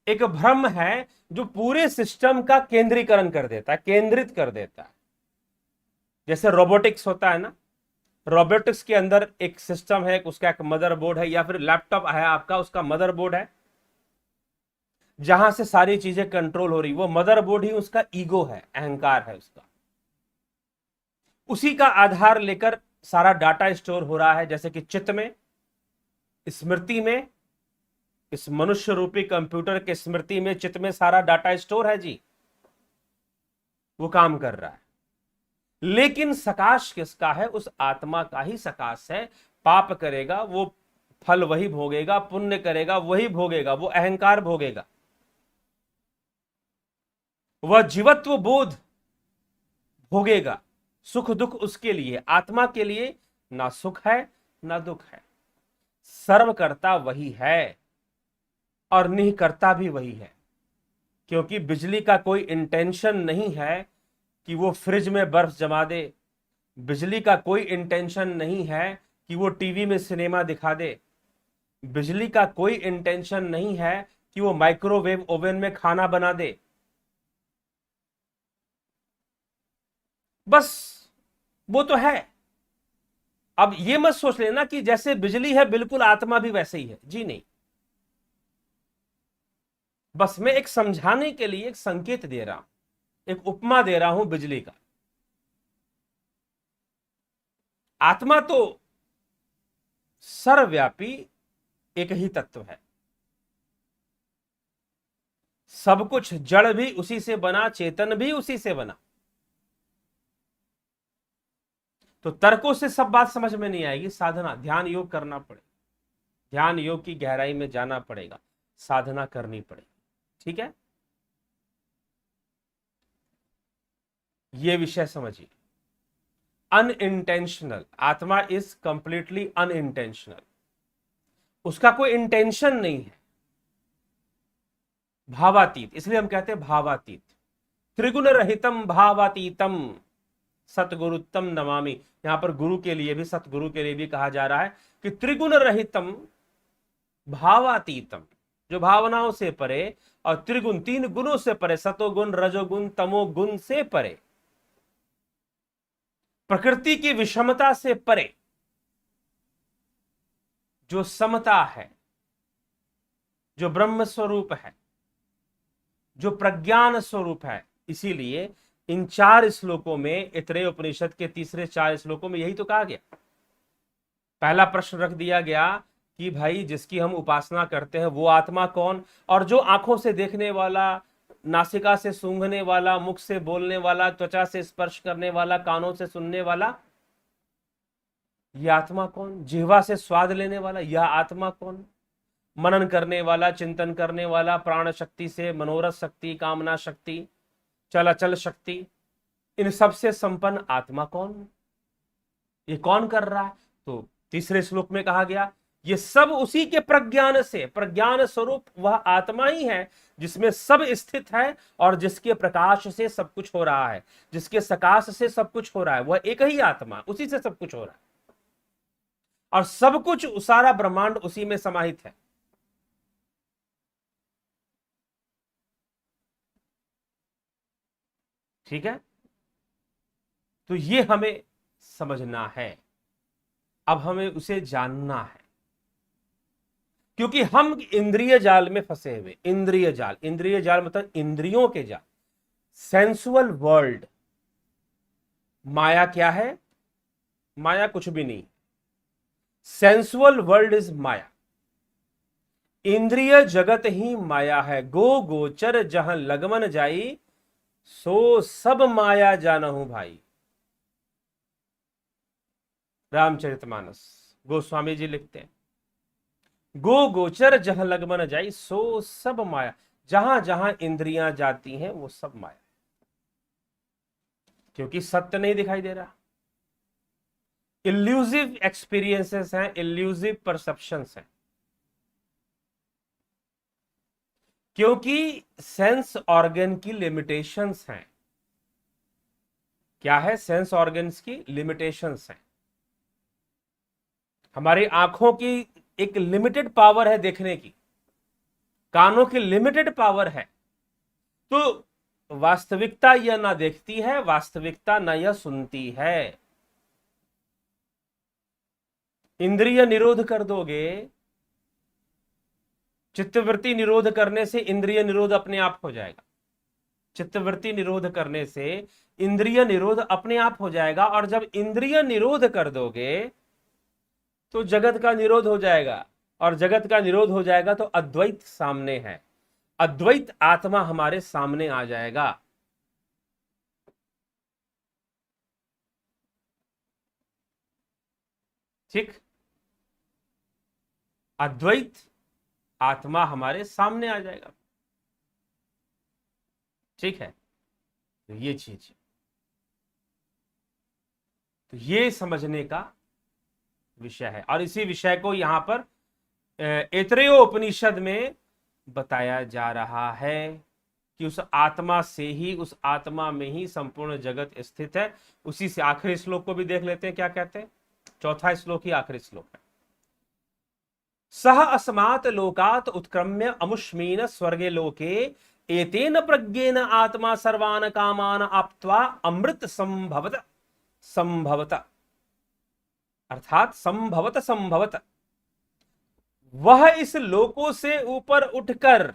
एक भ्रम है जो पूरे सिस्टम का केंद्रीकरण कर देता है, केंद्रित कर देता है। जैसे रोबोटिक्स होता है ना, रोबोटिक्स के अंदर एक सिस्टम है, उसका एक मदरबोर्ड है, या फिर लैपटॉप है आपका, उसका मदरबोर्ड है, जहां से सारी चीजें कंट्रोल हो रही। वो मदरबोर्ड ही उसका ईगो है, अहंकार है उसका। उसी का आधार लेकर सारा डाटा स्टोर हो रहा है। जैसे कि चित्त में, स्मृति में, इस मनुष्य रूपी कंप्यूटर के स्मृति में, चित्त में सारा डाटा स्टोर है जी, वो काम कर रहा है। लेकिन सकाश किसका है? उस आत्मा का ही सकाश है। पाप करेगा वो फल वही भोगेगा, पुण्य करेगा वही भोगेगा, वो अहंकार भोगेगा। वह जीवत्व बोध भोगेगा। सुख दुख उसके लिए, आत्मा के लिए ना सुख है ना दुख है। सर्वकर्ता वही है और निःकर्ता भी वही है। क्योंकि बिजली का कोई इंटेंशन नहीं है कि वो फ्रिज में बर्फ जमा दे, बिजली का कोई इंटेंशन नहीं है कि वो टीवी में सिनेमा दिखा दे, बिजली का कोई इंटेंशन नहीं है कि वो माइक्रोवेव ओवन में खाना बना दे। बस वो तो है, अब ये मत सोच लेना कि जैसे बिजली है बिल्कुल आत्मा भी वैसे ही है, जी नहीं। बस मैं एक समझाने के लिए एक संकेत दे रहा हूं, एक उपमा दे रहा हूं बिजली का। आत्मा तो सर्वव्यापी एक ही तत्व है, सब कुछ जड़ भी उसी से बना, चेतन भी उसी से बना। तो तर्कों से सब बात समझ में नहीं आएगी, साधना ध्यान योग करना पड़ेगा, ध्यान योग की गहराई में जाना पड़ेगा, साधना करनी पड़ेगी, ठीक है। ये विषय समझिए। अनइंटेंशनल आत्मा इज कंप्लीटली अनइंटेंशनल, उसका कोई इंटेंशन नहीं है। भावातीत, इसलिए हम कहते हैं भावातीत। त्रिगुण रहितम भावातीतम सतगुरुत्तम नमामि। यहां पर गुरु के लिए भी, सतगुरु के लिए भी कहा जा रहा है कि त्रिगुण रहितम भावातीतम, जो भावनाओं से परे, और त्रिगुण तीन गुणों से परे, सतोगुण रजोगुण तमोगुण से परे, प्रकृति की विषमता से परे, जो समता है, जो ब्रह्म स्वरूप है, जो प्रज्ञान स्वरूप है। इसीलिए इन 4 श्लोकों में, ऐतरेय उपनिषद के तीसरे 4 श्लोकों में यही तो कहा गया। पहला प्रश्न रख दिया गया कि भाई जिसकी हम उपासना करते हैं वो आत्मा कौन, और जो आंखों से देखने वाला, नासिका से सूंघने वाला, मुख से बोलने वाला, त्वचा से स्पर्श करने वाला, कानों से सुनने वाला, यह आत्मा कौन, जिह्वा से स्वाद लेने वाला, यह आत्मा कौन, मनन करने वाला, चिंतन करने वाला, प्राण शक्ति से मनोरथ शक्ति, कामना शक्ति, चलाचल शक्ति, इन सब से संपन्न आत्मा कौन, ये कौन कर रहा है। तो तीसरे श्लोक में कहा गया ये सब उसी के प्रज्ञान से, प्रज्ञान स्वरूप वह आत्मा ही है जिसमें सब स्थित है, और जिसके प्रकाश से सब कुछ हो रहा है, जिसके सकाश से सब कुछ हो रहा है, वह एक ही आत्मा, उसी से सब कुछ हो रहा है, और सब कुछ, सारा ब्रह्मांड उसी में समाहित है। ठीक है, तो ये हमें समझना है, अब हमें उसे जानना है, क्योंकि हम इंद्रिय जाल में फंसे हुए। इंद्रिय जाल, इंद्रिय जाल मतलब इंद्रियों के जाल, सेंसुअल वर्ल्ड। माया क्या है? माया कुछ भी नहीं, सेंसुअल वर्ल्ड इज माया। इंद्रिय जगत ही माया है, गो गोचर जहां लगमन जाई, सो सब माया जानहु भाई। रामचरितमानस गोस्वामी जी लिखते हैं, गो गोचर जहां लगमन जाई, सो सब माया। जहां जहां इंद्रियां जाती हैं वो सब माया, क्योंकि सत्य नहीं दिखाई दे रहा। इल्यूसिव एक्सपीरियंसेस हैं, इल्यूसिव परसेप्शंस हैं, क्योंकि सेंस ऑर्गन की लिमिटेशंस हैं। क्या है? सेंस ऑर्गन्स की लिमिटेशंस हैं। हमारी आंखों की एक लिमिटेड पावर है देखने की, कानों की लिमिटेड पावर है, तो वास्तविकता यह ना देखती है, वास्तविकता ना यह सुनती है। इंद्रिय निरोध कर दोगे, चित्तवृत्ति निरोध करने से इंद्रिय निरोध अपने आप हो जाएगा। चित्तवृत्ति निरोध करने से इंद्रिय निरोध अपने आप हो जाएगा, और जब इंद्रिय निरोध कर दोगे तो जगत का निरोध हो जाएगा, और जगत का निरोध हो जाएगा तो अद्वैत सामने है, अद्वैत आत्मा हमारे सामने आ जाएगा। ठीक, अद्वैत आत्मा हमारे सामने आ जाएगा। ठीक है, तो ये चीज, तो ये समझने का विषय है, और इसी विषय को यहां पर ऐतरेय उपनिषद में बताया जा रहा है कि उस आत्मा से ही, उस आत्मा में ही संपूर्ण जगत स्थित है। उसी से आखिरी श्लोक को भी देख लेते हैं, क्या कहते हैं। चौथा श्लोक ही आखिरी श्लोक है। सह अस्मात् लोकात् उत्क्रम्य अमुष्मीन स्वर्गे लोके, एतेन प्रज्ञेन आत्मा सर्वान् कामान आप्त्वा अमृत संभवत संभवत। अर्थात संभवत संभवत वह इस लोकों से ऊपर उठकर,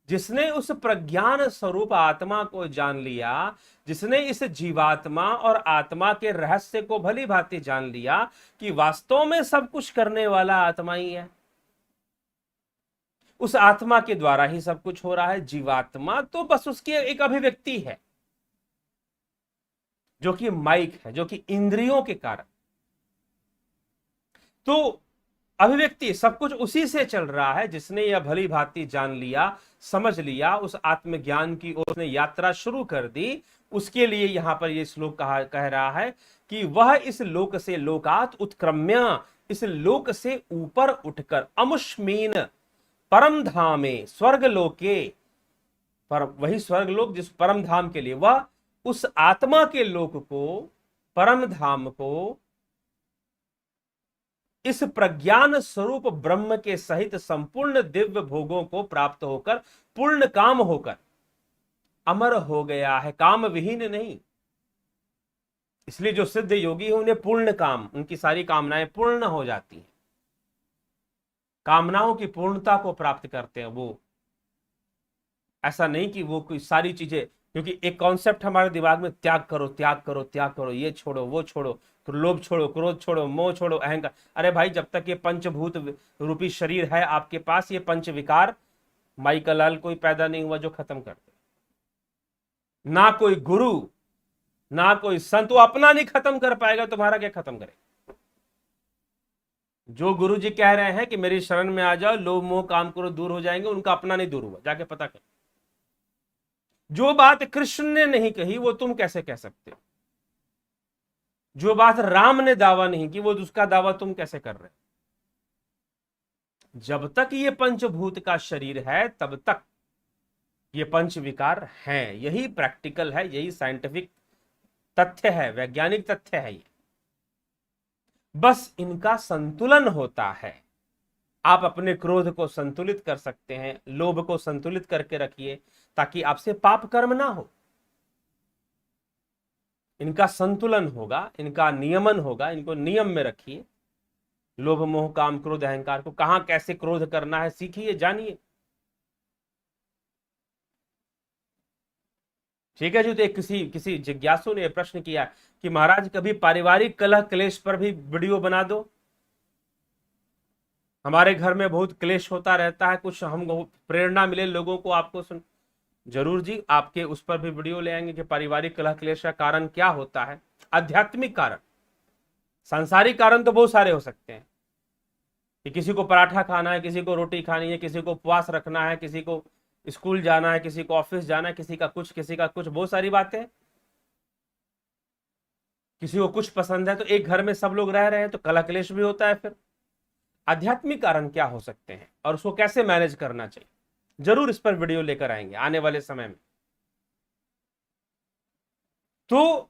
जिसने उस प्रज्ञान स्वरूप आत्मा को जान लिया, जिसने इस जीवात्मा और आत्मा के रहस्य को भली भांति जान लिया कि वास्तव में सब कुछ करने वाला आत्मा ही है, उस आत्मा के द्वारा ही सब कुछ हो रहा है। जीवात्मा तो बस उसकी एक अभिव्यक्ति है, जो कि माइक है, जो कि इंद्रियों के कारण। तो अभिव्यक्ति सब कुछ उसी से चल रहा है, जिसने यह भली भांति जान लिया, समझ लिया, उस आत्मज्ञान की ओर उसने यात्रा शुरू कर दी। उसके लिए यहां पर यह श्लोक कह रहा है कि वह इस लोक से लोकात उत्क्रम्य, इस लोक से ऊपर उठकर अमुष्मीन परम धामे स्वर्ग लोके, पर वही स्वर्ग लोक जिस परम धाम के लिए वह उस आत्मा के लोक को, परम धाम को, इस प्रज्ञान स्वरूप ब्रह्म के सहित संपूर्ण दिव्य भोगों को प्राप्त होकर, पूर्ण काम होकर अमर हो गया है, काम विहीन नहीं। इसलिए जो सिद्ध योगी है उन्हें पूर्ण काम, उनकी सारी कामनाएं पूर्ण हो जाती हैं, कामनाओं की पूर्णता को प्राप्त करते हैं। वो ऐसा नहीं कि वो कोई सारी चीजें, क्योंकि एक कॉन्सेप्ट हमारे दिमाग में त्याग करो त्याग करो त्याग करो, ये छोड़ो वो छोड़ो, लोभ छोड़ो, क्रोध छोड़ो, मोह छोड़ो, अहंकार। अरे भाई, जब तक ये पंचभूत रूपी शरीर है आपके पास, ये पंच विकार माई का लाल कोई पैदा नहीं हुआ जो खत्म कर दे। ना कोई गुरु, ना कोई संत, वो अपना नहीं खत्म कर पाएगा, तुम्हारा क्या खत्म करेगा। जो गुरु जी कह रहे हैं कि मेरी शरण में आ जाओ, लोभ मोह काम करो, दूर हो जाएंगे, उनका अपना नहीं दूर हुआ, जाके पता कर। जो बात कृष्ण ने नहीं कही वो तुम कैसे कह सकते हो? जो बात राम ने दावा नहीं की वो उसका दावा तुम कैसे कर रहे हो? जब तक ये पंचभूत का शरीर है तब तक ये पंच विकार हैं। यही प्रैक्टिकल है, यही साइंटिफिक तथ्य है, वैज्ञानिक तथ्य है ये। बस इनका संतुलन होता है। आप अपने क्रोध को संतुलित कर सकते हैं, लोभ को संतुलित करके रखिए ताकि आपसे पाप कर्म ना हो। इनका संतुलन होगा, इनका नियमन होगा, इनको नियम में रखिए। लोभ मोह काम क्रोध अहंकार को कहां कैसे क्रोध करना है सीखिए, जानिए। ठीक है जी। तो किसी जिज्ञासु ने प्रश्न किया कि महाराज कभी पारिवारिक कलह क्लेश पर भी वीडियो बना दो, हमारे घर में बहुत क्लेश होता रहता है, कुछ हमको प्रेरणा मिले लोगों को आपको सुन। जरूर जी, आपके उस पर भी वीडियो ले आएंगे कि पारिवारिक कलह क्लेश का कारण क्या होता है। आध्यात्मिक कारण, सांसारिक कारण तो बहुत सारे हो सकते हैं कि किसी को पराठा खाना है, किसी को रोटी खानी है, किसी को उपवास रखना है, किसी को स्कूल जाना है, किसी को ऑफिस जाना है, किसी का कुछ किसी का कुछ, बहुत सारी बातें। किसी को कुछ पसंद है तो एक घर में सब लोग रह रहे हैं तो कलह क्लेश भी होता है। फिर आध्यात्मिक कारण क्या हो सकते हैं और उसको कैसे मैनेज करना चाहिए, जरूर इस पर वीडियो लेकर आएंगे आने वाले समय में। तो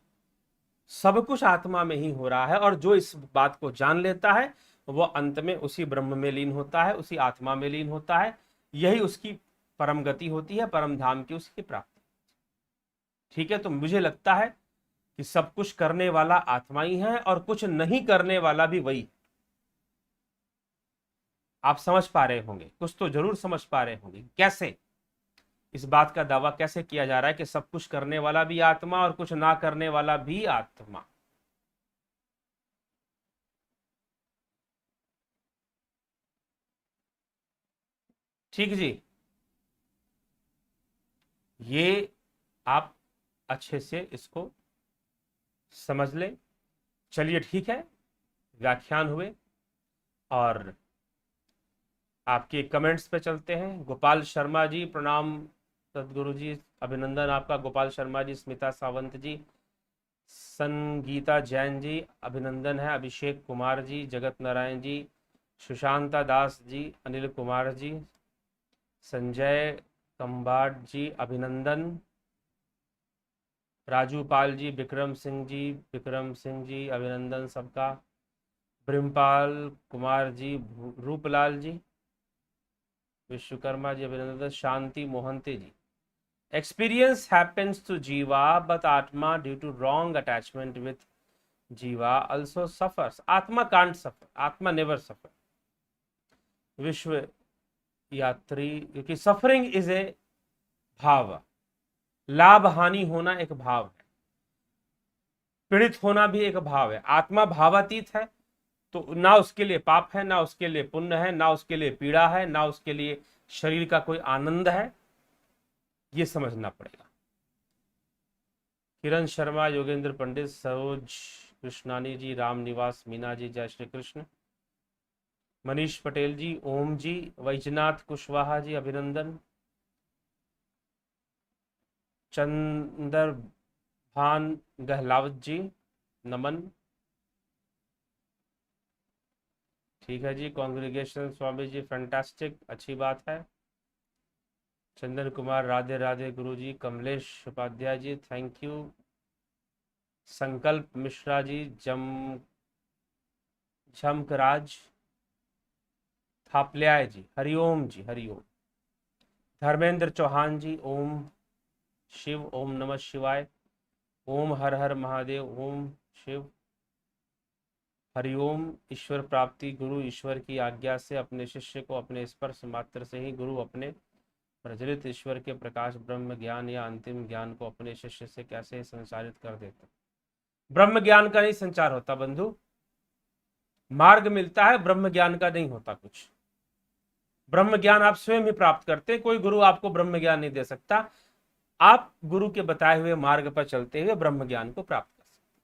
सब कुछ आत्मा में ही हो रहा है और जो इस बात को जान लेता है वो अंत में उसी ब्रह्म में लीन होता है, उसी आत्मा में लीन होता है। यही उसकी परम गति होती है, परम धाम की उसकी प्राप्ति। ठीक है। तो मुझे लगता है कि सब कुछ करने वाला आत्मा ही है और कुछ नहीं करने वाला भी वही। आप समझ पा रहे होंगे, कुछ तो जरूर समझ पा रहे होंगे कैसे इस बात का दावा कैसे किया जा रहा है कि सब कुछ करने वाला भी आत्मा और कुछ ना करने वाला भी आत्मा। ठीक जी, ये आप अच्छे से इसको समझ लें। चलिए ठीक है, व्याख्यान हुए और आपके कमेंट्स पे चलते हैं। गोपाल शर्मा जी प्रणाम सदगुरु जी, अभिनंदन आपका। गोपाल शर्मा जी, स्मिता सावंत जी, संगीता जैन जी अभिनंदन है। अभिषेक कुमार जी, जगत नारायण जी, सुशांता दास जी, अनिल कुमार जी, संजय कंबाड जी अभिनंदन। राजू पाल जी, विक्रम सिंह जी अभिनंदन सबका। ब्रह्मपाल कुमार जी, रूपलाल जी, विश्वकर्मा जी अभिनंदन। शांति मोहंती जी, experience happens to jiva but atma due to wrong attachment with जीवा also suffers, आत्मा can't suffer, आत्मा never suffer। विश्व यात्री, क्योंकि सफरिंग इज ए भाव, लाभ हानि होना एक भाव है, पीड़ित होना भी एक भाव है। आत्मा भावातीत है, तो ना उसके लिए पाप है, ना उसके लिए पुण्य है, ना उसके लिए पीड़ा है, ना उसके लिए शरीर का कोई आनंद है, ये समझना पड़ेगा। किरण शर्मा, योगेंद्र पंडित, सरोज कृष्णानी जी, राम निवास मीना जी, जय श्री कृष्ण। मनीष पटेल जी, ओम जी, वैजनाथ कुशवाहा जी, अभिनंदन। चंद्रभान गहलावत जी, नमन। ठीक है जी, कांग्रेगेशन स्वामी जी, फैंटास्टिक, अच्छी बात है। चंदन कुमार, राधे राधे गुरु जी। Kamlesh Upadhyay ji, thank you. संकल्प मिश्रा जी, झमकराज थापल्याय जी, हरिओम जी, हरिओम। धर्मेंद्र चौहान जी, ओम शिव, ओम नमः शिवाय, ओम हर हर महादेव, ओम शिव, हरिओम। ईश्वर प्राप्ति, गुरु ईश्वर की आज्ञा से अपने शिष्य को अपने स्पर्श मात्र से ही गुरु अपने प्रज्वलित ईश्वर के प्रकाश ब्रह्म ज्ञान या अंतिम ज्ञान को अपने शिष्य से कैसे संचारित कर देते। ब्रह्म ज्ञान का नहीं संचार होता बंधु, मार्ग मिलता है, ब्रह्म ज्ञान का नहीं होता कुछ। ब्रह्म ज्ञान आप स्वयं ही प्राप्त करते हैं, कोई गुरु आपको ब्रह्म ज्ञान नहीं दे सकता। आप गुरु के बताए हुए मार्ग पर चलते हुए ब्रह्म ज्ञान को प्राप्त कर सकते।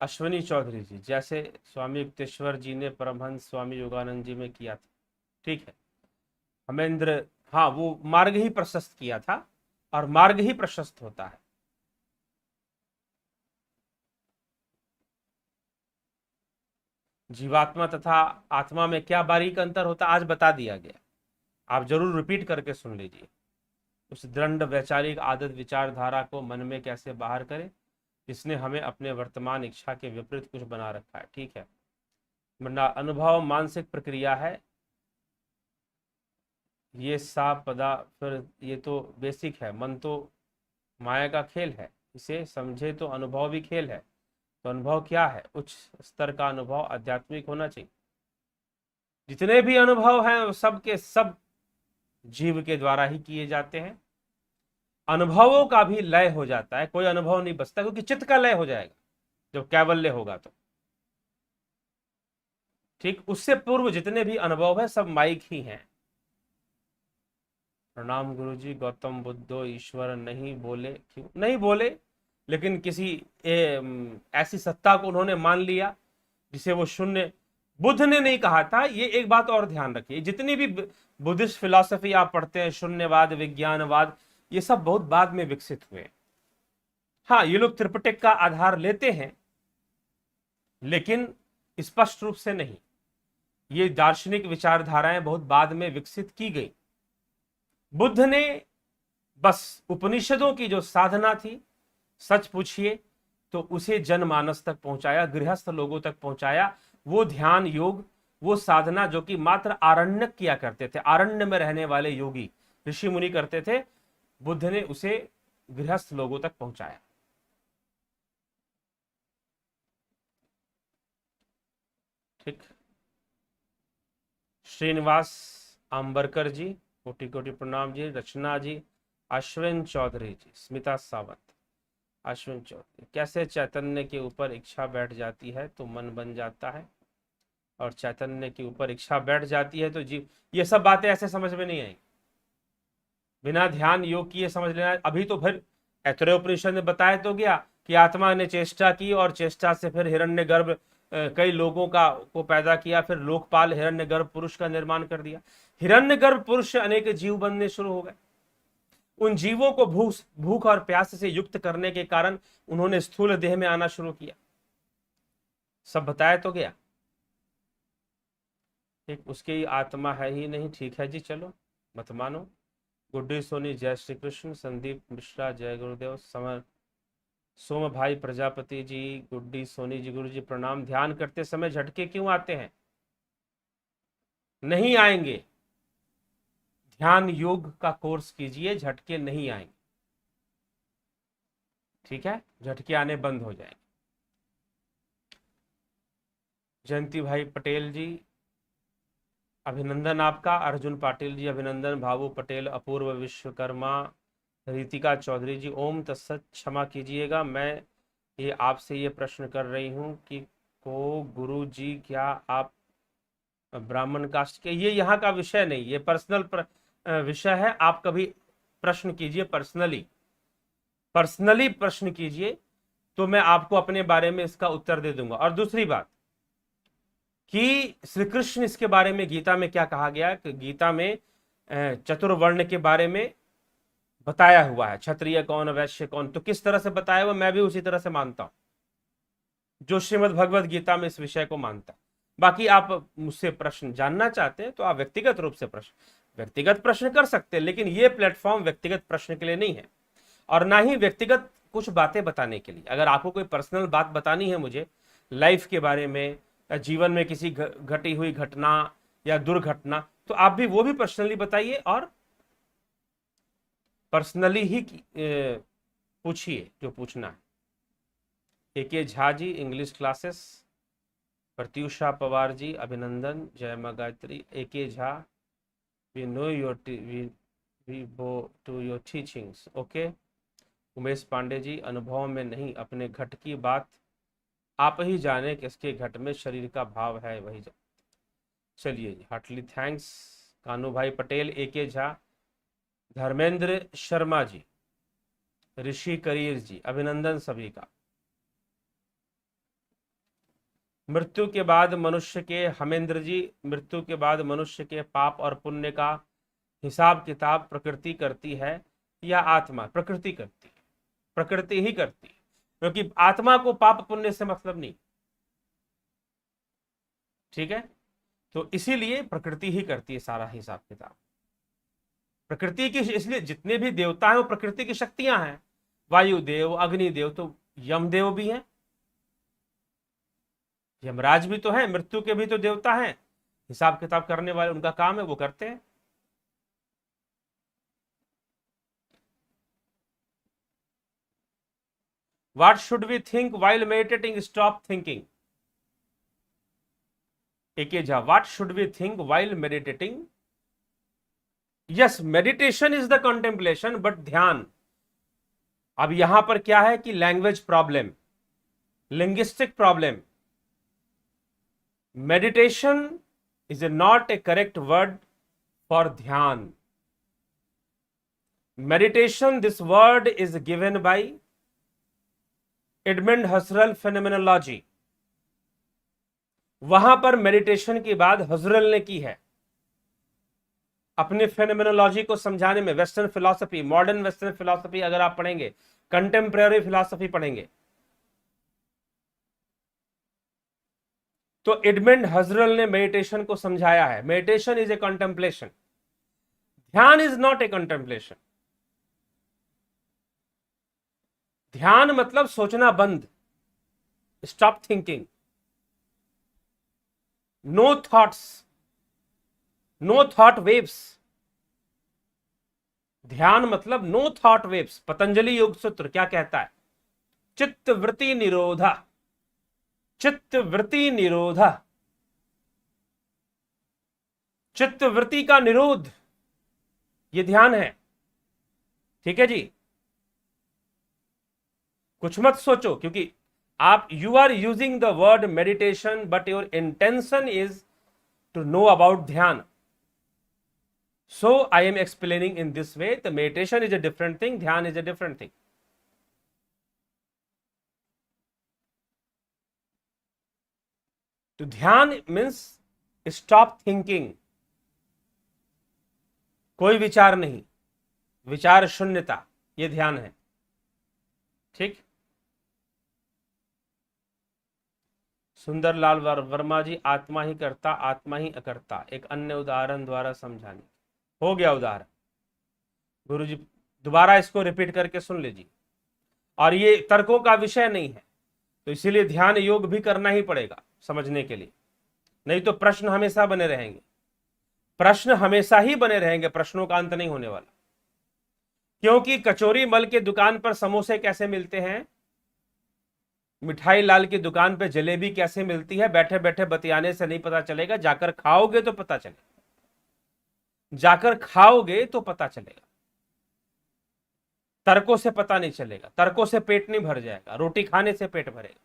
अश्विनी चौधरी जी, जैसे स्वामी युक्तेश्वर जी ने परमहंस स्वामी योगानंद जी में किया था, ठीक है। हमेंद्र, हाँ, वो मार्ग ही प्रशस्त किया था और मार्ग ही प्रशस्त होता है। जीवात्मा तथा आत्मा में क्या बारीक अंतर होता, आज बता दिया गया, आप जरूर रिपीट करके सुन लीजिए। उस दंड वैचारिक आदत विचारधारा को मन में कैसे बाहर करें, इसने हमें अपने वर्तमान इच्छा के विपरीत कुछ बना रखा है, ठीक है। वरना अनुभव मानसिक प्रक्रिया है, ये साफ पदा, फिर ये तो बेसिक है। मन तो माया का खेल है, इसे समझे तो अनुभव भी खेल है। तो अनुभव क्या है? उच्च स्तर का अनुभव आध्यात्मिक होना चाहिए। जितने भी अनुभव हैं वो सब के सब जीव के द्वारा ही किए जाते हैं। अनुभवों का भी लय हो जाता है, कोई अनुभव नहीं बचता, क्योंकि चित्त का लय हो जाएगा जब कैवल्य होगा तो। ठीक, उससे पूर्व जितने भी अनुभव है सब माइक ही हैं। प्रणाम गुरु जी। गौतम बुद्ध ईश्वर नहीं बोले, क्यों नहीं बोले? लेकिन किसी ऐसी सत्ता को उन्होंने मान लिया जिसे वो शून्य, बुद्ध ने नहीं कहा था। ये एक बात और ध्यान रखिए, जितनी भी बुद्धिस्ट फिलॉसफी आप पढ़ते हैं, शून्यवाद, विज्ञानवाद, ये सब बहुत बाद में विकसित हुए। हाँ, ये लोग त्रिपिटक का आधार लेते हैं, लेकिन स्पष्ट रूप से नहीं। ये दार्शनिक विचारधाराएं बहुत बाद में विकसित की गई। बुद्ध ने बस उपनिषदों की जो साधना थी, सच पूछिए तो उसे जनमानस तक पहुंचाया, गृहस्थ लोगों तक पहुंचाया। वो ध्यान योग, वो साधना जो कि मात्र आरण्यक किया करते थे, आरण्य में रहने वाले योगी ऋषि मुनि करते थे, बुद्ध ने उसे गृहस्थ लोगों तक पहुंचाया। ठीक। श्रीनिवास आंबरकर जी, कोटि कोटि प्रणाम जी। रचना जी, अश्विन चौधरी जी, स्मिता सावंत, अश्विन चौधरी। कैसे चैतन्य के ऊपर इच्छा बैठ जाती है तो मन बन जाता है, और चैतन्य के ऊपर इच्छा बैठ जाती है तो जीव, ये सब बातें ऐसे समझ में नहीं आएंगी, बिना ध्यान योग किए समझ लेना। अभी तो फिर ऐतरेय उपनिषद ने बताया तो गया कि आत्मा ने चेष्टा की और चेष्टा से फिर हिरण्यगर्भ कई लोगों का को पैदा किया, फिर लोकपाल हिरण्यगर्भ पुरुष का निर्माण कर दिया। हिरण्यगर्भ पुरुष से अनेक जीव बनने शुरू हो गए। उन जीवों को भूख और प्यास से युक्त करने के कारण उन्होंने स्थूल देह में आना शुरू किया। सब बताया तो गया। ठीक, उसकी आत्मा है ही नहीं। ठीक है जी, चलो मत मानो। गुड्डी सोनी, जय श्री कृष्ण। संदीप मिश्रा, जय गुरुदेव। समर सोम भाई प्रजापति जी, गुड्डी सोनी जी, गुरु जी प्रणाम। ध्यान करते समय झटके क्यों आते हैं? नहीं आएंगे। ध्यान योग का कोर्स कीजिए, झटके नहीं आएंगे। ठीक है, झटके आने बंद हो जाएंगे। जयंती भाई पटेल जी अभिनंदन आपका। अर्जुन पाटिल जी अभिनंदन। भावु पटेल, अपूर्व विश्वकर्मा, रितिका चौधरी जी ओम तत्सत। क्षमा कीजिएगा, मैं ये आपसे ये प्रश्न कर रही हूँ कि को गुरु जी क्या आप ब्राह्मण कास्ट के? ये यहाँ का विषय नहीं, ये पर्सनल विषय है। आप कभी प्रश्न कीजिए, पर्सनली प्रश्न कीजिए, तो मैं आपको अपने बारे में इसका उत्तर दे दूंगा। और दूसरी बात कि श्री कृष्ण इसके बारे में गीता में क्या कहा गया कि गीता में चतुर्वर्ण के बारे में बताया हुआ है, क्षत्रिय कौन वैश्य कौन, तो किस तरह से बताया हुआ मैं भी उसी तरह से मानता हूं जो श्रीमद् भगवद गीता में इस विषय को मानता है। बाकी आप मुझसे प्रश्न जानना चाहते हैं तो आप व्यक्तिगत रूप से व्यक्तिगत प्रश्न कर सकते हैं, लेकिन ये प्लेटफॉर्म व्यक्तिगत प्रश्न के लिए नहीं है और ना ही व्यक्तिगत कुछ बातें बताने के लिए। अगर आपको कोई पर्सनल बात बतानी है मुझे लाइफ के बारे में, जीवन में किसी घटी हुई घटना या दुर्घटना, तो आप भी वो भी पर्सनली बताइए और पर्सनली ही पूछिए जो पूछना है। AK Jha ji English classes, Pratyusha Pawar ji अभिनंदन। जय मां Gayatri. AK Jha we know your we go to your teachings. Okay. Umesh Pande ji अनुभव में नहीं, अपने घट की बात आप ही जाने, किसके घट में शरीर का भाव है वही जाने। चलिए जी, हार्टली थैंक्स। कानू भाई पटेल, एके झा, धर्मेंद्र शर्मा जी, ऋषि करीर जी अभिनंदन सभी का। मृत्यु के बाद मनुष्य के, हमेंद्र जी, मृत्यु के बाद मनुष्य के पाप और पुण्य का हिसाब किताब प्रकृति करती है या आत्मा? प्रकृति करती है, प्रकृति ही करती है, क्योंकि आत्मा को पाप पुण्य से मतलब नहीं। ठीक है, तो इसीलिए प्रकृति ही करती है सारा हिसाब किताब। प्रकृति की, इसलिए जितने भी देवता हैं वो प्रकृति की शक्तियां हैं। वायुदेव, अग्निदेव, तो यमदेव भी हैं, यमराज भी तो है, मृत्यु के भी तो देवता हैं, हिसाब किताब करने वाले, उनका काम है, वो करते हैं। What should we think while meditating? Stop thinking. AK Jha, what should we think while meditating? Yes, meditation is the contemplation, but ध्यान, अब यहां पर क्या है कि language problem, linguistic problem. Meditation is not a correct word for dhyan. Meditation, this word is given by Edmund Husserl phenomenology. वहां पर meditation की बात हसरल ने की है अपने फेनोमेनोलॉजी को समझाने में। Western philosophy, modern western philosophy अगर आप पढ़ेंगे, कंटेम्प्रेरी फिलॉसफी पढ़ेंगे, तो एडमंड हसरल ने मेडिटेशन को समझाया है। मेडिटेशन इज ए कंटेम्पलेशन, ध्यान इज नॉट ए कंटेम्पलेशन। ध्यान मतलब सोचना बंद, stop thinking, no thoughts, no thought waves. ध्यान मतलब नो थॉट वेव्स। पतंजलि योग सूत्र क्या कहता है? चित्त वृत्ति निरोधा, चित्त वृत्ति निरोधा, चित्त वृत्ति का निरोध, ये ध्यान है। ठीक है जी, कुछ मत सोचो, क्योंकि आप you are using the word meditation but your intention is to know about ध्यान. So I am explaining in this way. The meditation is a different thing, dhyan is a different thing. तो ध्यान means stop thinking, कोई विचार नहीं, विचार शून्यता, ये ध्यान है. ठीक. सुंदरलाल वर्मा जी, आत्मा ही करता, आत्मा ही अकर्ता, एक अन्य उदाहरण द्वारा समझाने. हो गया उदाहरण. गुरुजी दोबारा इसको रिपीट करके सुन लीजिए. और ये तर्कों का विषय नहीं है, तो इसीलिए ध्यान योग भी करना ही पड़ेगा समझने के लिए, नहीं तो प्रश्न हमेशा बने रहेंगे. प्रश्न हमेशा ही बने रहेंगे, प्रश्नों का अंत नहीं होने वाला. क्योंकि कचोरी मल के दुकान पर समोसे कैसे मिलते हैं, मिठाई लाल की दुकान पे जलेबी कैसे मिलती है, बैठे बैठे बतियाने से नहीं पता चलेगा, जाकर खाओगे तो पता चलेगा, जाकर खाओगे तो पता चलेगा। तर्कों से पता नहीं चलेगा, तर्कों से पेट नहीं भर जाएगा, रोटी खाने से पेट भरेगा।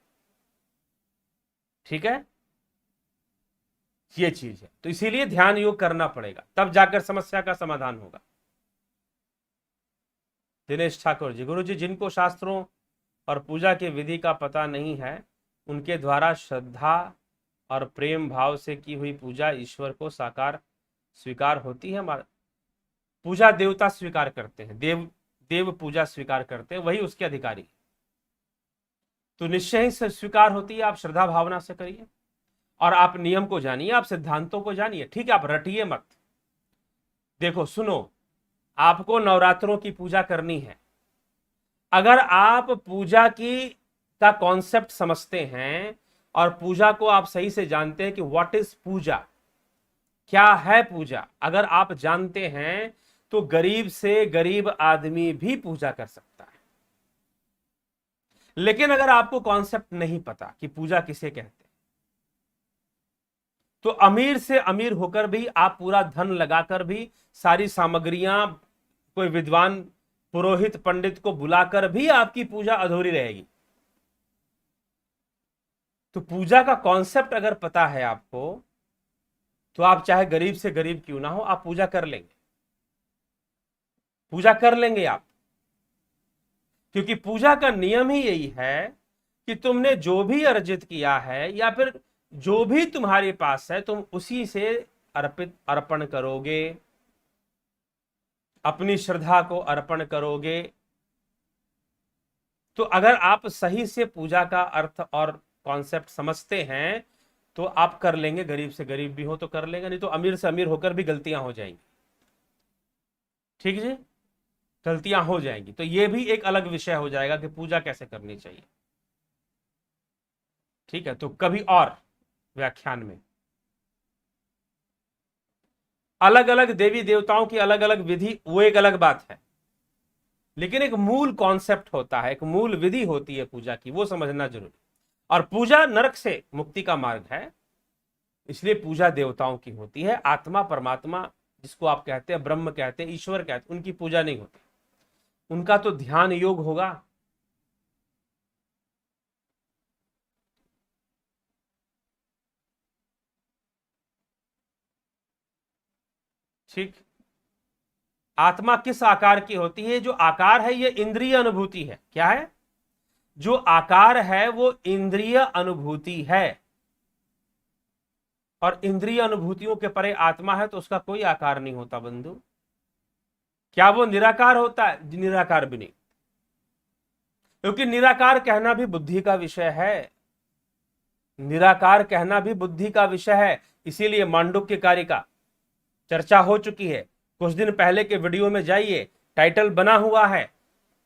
ठीक है, ये चीज है। तो इसीलिए ध्यान योग करना पड़ेगा, तब जाकर समस्या का समाधान होगा। दिनेश ठाकुर जी, गुरु जी, जिनको शास्त्रों और पूजा की विधि का पता नहीं है, उनके द्वारा श्रद्धा और प्रेम भाव से की हुई पूजा ईश्वर को साकार स्वीकार होती है। हमारा पूजा देवता स्वीकार करते हैं, देव पूजा स्वीकार करते हैं, वही उसके अधिकारी। तो निश्चय ही स्वीकार होती है। आप श्रद्धा भावना से करिए और आप नियम को जानिए, आप सिद्धांतों को जानिए। ठीक है, आप रटिए मत। देखो सुनो, आपको नवरात्रों की पूजा करनी है, अगर आप पूजा की का कॉन्सेप्ट समझते हैं और पूजा को आप सही से जानते हैं कि व्हाट इज पूजा, क्या है पूजा, अगर आप जानते हैं तो गरीब से गरीब आदमी भी पूजा कर सकता है। लेकिन अगर आपको कॉन्सेप्ट नहीं पता कि पूजा किसे कहते हैं, तो अमीर से अमीर होकर भी आप पूरा धन लगाकर भी सारी सामग्रियां, कोई विद्वान पुरोहित पंडित को बुलाकर भी आपकी पूजा अधूरी रहेगी। तो पूजा का कॉन्सेप्ट अगर पता है आपको, तो आप चाहे गरीब से गरीब क्यों ना हो, आप पूजा कर लेंगे, पूजा कर लेंगे आप। क्योंकि पूजा का नियम ही यही है कि तुमने जो भी अर्जित किया है या फिर जो भी तुम्हारे पास है, तुम उसी से अर्पण करोगे, अपनी श्रद्धा को अर्पण करोगे। तो अगर आप सही से पूजा का अर्थ और कॉन्सेप्ट समझते हैं तो आप कर लेंगे, गरीब से गरीब भी हो तो कर लेंगे, नहीं तो अमीर से अमीर होकर भी गलतियां हो जाएंगी। ठीक जी, गलतियां हो जाएंगी। तो यह भी एक अलग विषय हो जाएगा कि पूजा कैसे करनी चाहिए। ठीक है, तो कभी और व्याख्यान में अलग अलग देवी देवताओं की अलग अलग विधि, वो एक अलग बात है, लेकिन एक मूल कॉन्सेप्ट होता है, एक मूल विधि होती है पूजा की, वो समझना जरूरी। और पूजा नरक से मुक्ति का मार्ग है, इसलिए पूजा देवताओं की होती है। आत्मा परमात्मा जिसको आप कहते हैं, ब्रह्म कहते हैं, ईश्वर कहते हैं, उनकी पूजा नहीं होती, उनका तो ध्यान योग होगा। ठीक, आत्मा किस आकार की होती है? जो आकार है ये इंद्रिय अनुभूति है। क्या है? जो आकार है वो इंद्रिय अनुभूति है, और इंद्रिय अनुभूतियों के परे आत्मा है तो उसका कोई आकार नहीं होता बंधु। क्या वो निराकार होता है? निराकार भी नहीं, क्योंकि निराकार कहना भी बुद्धि का विषय है, निराकार कहना भी बुद्धि का विषय है। इसीलिए मांडुक्य कारिका चर्चा हो चुकी है, कुछ दिन पहले के वीडियो में जाइए, टाइटल बना हुआ है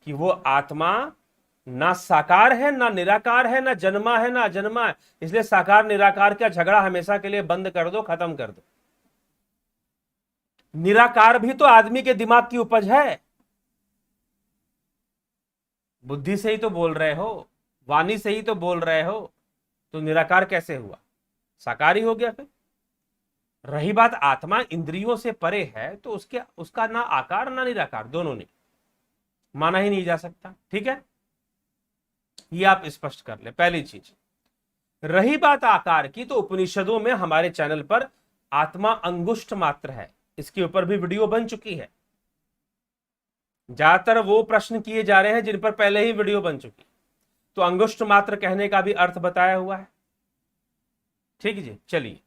कि वो आत्मा ना साकार है, ना निराकार है, ना जन्मा है, ना अजन्मा है। इसलिए साकार निराकार का झगड़ा हमेशा के लिए बंद कर दो, खत्म कर दो। निराकार भी तो आदमी के दिमाग की उपज है, बुद्धि से ही तो बोल रहे हो, वाणी से ही तो बोल रहे हो, तो निराकार कैसे हुआ? साकार ही हो गया। फिर रही बात आत्मा इंद्रियों से परे है, तो उसका ना आकार ना निराकार, दोनों नहीं, माना ही नहीं जा सकता। ठीक है, ये आप स्पष्ट कर ले, पहली चीज। रही बात आकार की, तो उपनिषदों में हमारे चैनल पर आत्मा अंगुष्ठ मात्र है, इसके ऊपर भी वीडियो बन चुकी है। ज्यादातर वो प्रश्न किए जा रहे हैं जिन पर पहले ही वीडियो बन चुकी, तो अंगुष्ठ मात्र कहने का भी अर्थ बताया हुआ है। ठीक जी, चलिए।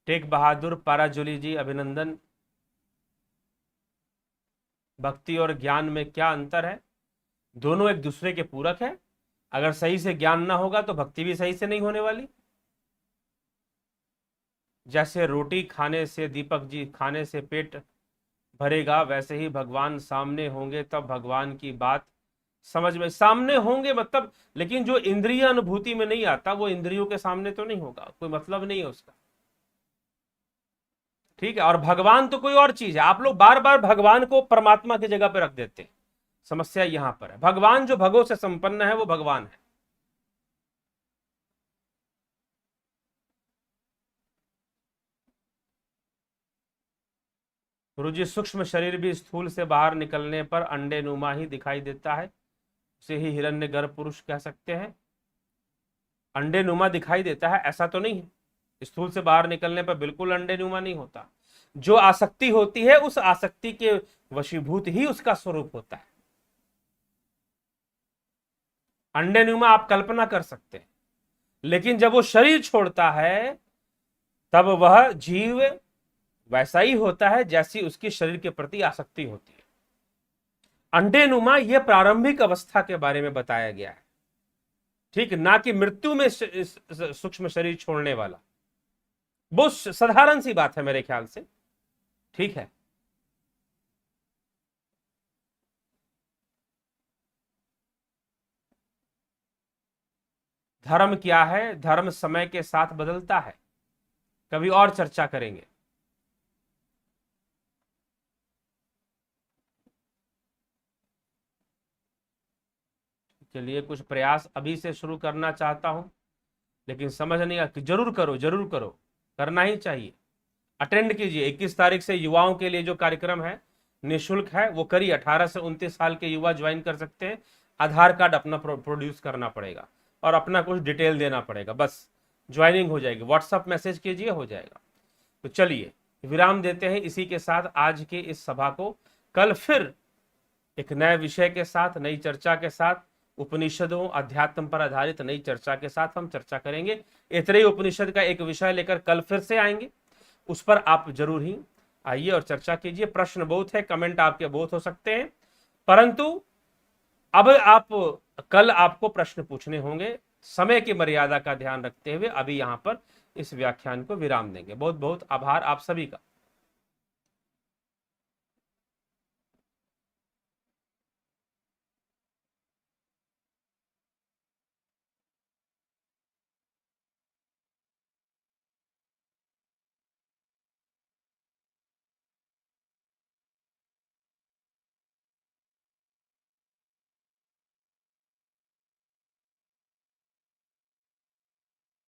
टेक बहादुर पाराजुली जी, अभिनंदन। भक्ति और ज्ञान में क्या अंतर है? दोनों एक दूसरे के पूरक है। अगर सही से ज्ञान ना होगा तो भक्ति भी सही से नहीं होने वाली। जैसे रोटी खाने से, दीपक जी, खाने से पेट भरेगा, वैसे ही भगवान सामने होंगे तब भगवान की बात समझ में। सामने होंगे मतलब, लेकिन जो इंद्रिय अनुभूति में नहीं आता वो इंद्रियों के सामने तो नहीं होगा, कोई मतलब नहीं है उसका। ठीक है। और भगवान तो कोई और चीज है। आप लोग बार बार भगवान को परमात्मा की जगह पर रख देते हैं। समस्या यहां पर है। भगवान जो भगों से संपन्न है वो भगवान है। गुरुजी, सूक्ष्म शरीर भी स्थूल से बाहर निकलने पर अंडे नुमा ही दिखाई देता है, उसे ही हिरण्यगर्भ पुरुष कह सकते हैं। अंडे नुमा दिखाई देता है ऐसा तो नहीं है। स्थूल से बाहर निकलने पर बिल्कुल अंडे नुमा नहीं होता। जो आसक्ति होती है उस आसक्ति के वशीभूत ही उसका स्वरूप होता है। अंडे नुमा आप कल्पना कर सकते हैं, लेकिन जब वो शरीर छोड़ता है तब वह जीव वैसा ही होता है जैसी उसकी शरीर के प्रति आसक्ति होती है। अंडे नुमा यह प्रारंभिक अवस्था के बारे में बताया गया है, ठीक, ना कि मृत्यु में सूक्ष्म शरीर छोड़ने वाला। बहुत साधारण सी बात है मेरे ख्याल से, ठीक है। धर्म क्या है? धर्म समय के साथ बदलता है। कभी और चर्चा करेंगे। चलिए, कुछ प्रयास अभी से शुरू करना चाहता हूं, लेकिन समझ नहीं आ कि जरूर करो, जरूर करो, करना ही चाहिए। अटेंड कीजिए। 21 तारीख से युवाओं के लिए जो कार्यक्रम है निःशुल्क है, वो करिए। 18 से 29 साल के युवा ज्वाइन कर सकते हैं। आधार कार्ड अपना प्रोड्यूस करना पड़ेगा और अपना कुछ डिटेल देना पड़ेगा, बस ज्वाइनिंग हो जाएगी। व्हाट्सअप मैसेज कीजिए, हो जाएगा। तो चलिए विराम देते हैं इसी के साथ आज की इस सभा को। कल फिर एक नए विषय के साथ, नई चर्चा के साथ, उपनिषदों अध्यात्म पर आधारित नई चर्चा के साथ हम चर्चा करेंगे। ऐतरेय उपनिषद का एक विषय लेकर कल फिर से आएंगे। उस पर आप जरूर ही आइए और चर्चा कीजिए। प्रश्न बहुत है, कमेंट आपके बहुत हो सकते हैं, परंतु अब आप कल आपको प्रश्न पूछने होंगे। समय की मर्यादा का ध्यान रखते हुए अभी यहां पर इस व्याख्यान को विराम देंगे। बहुत बहुत आभार आप सभी का।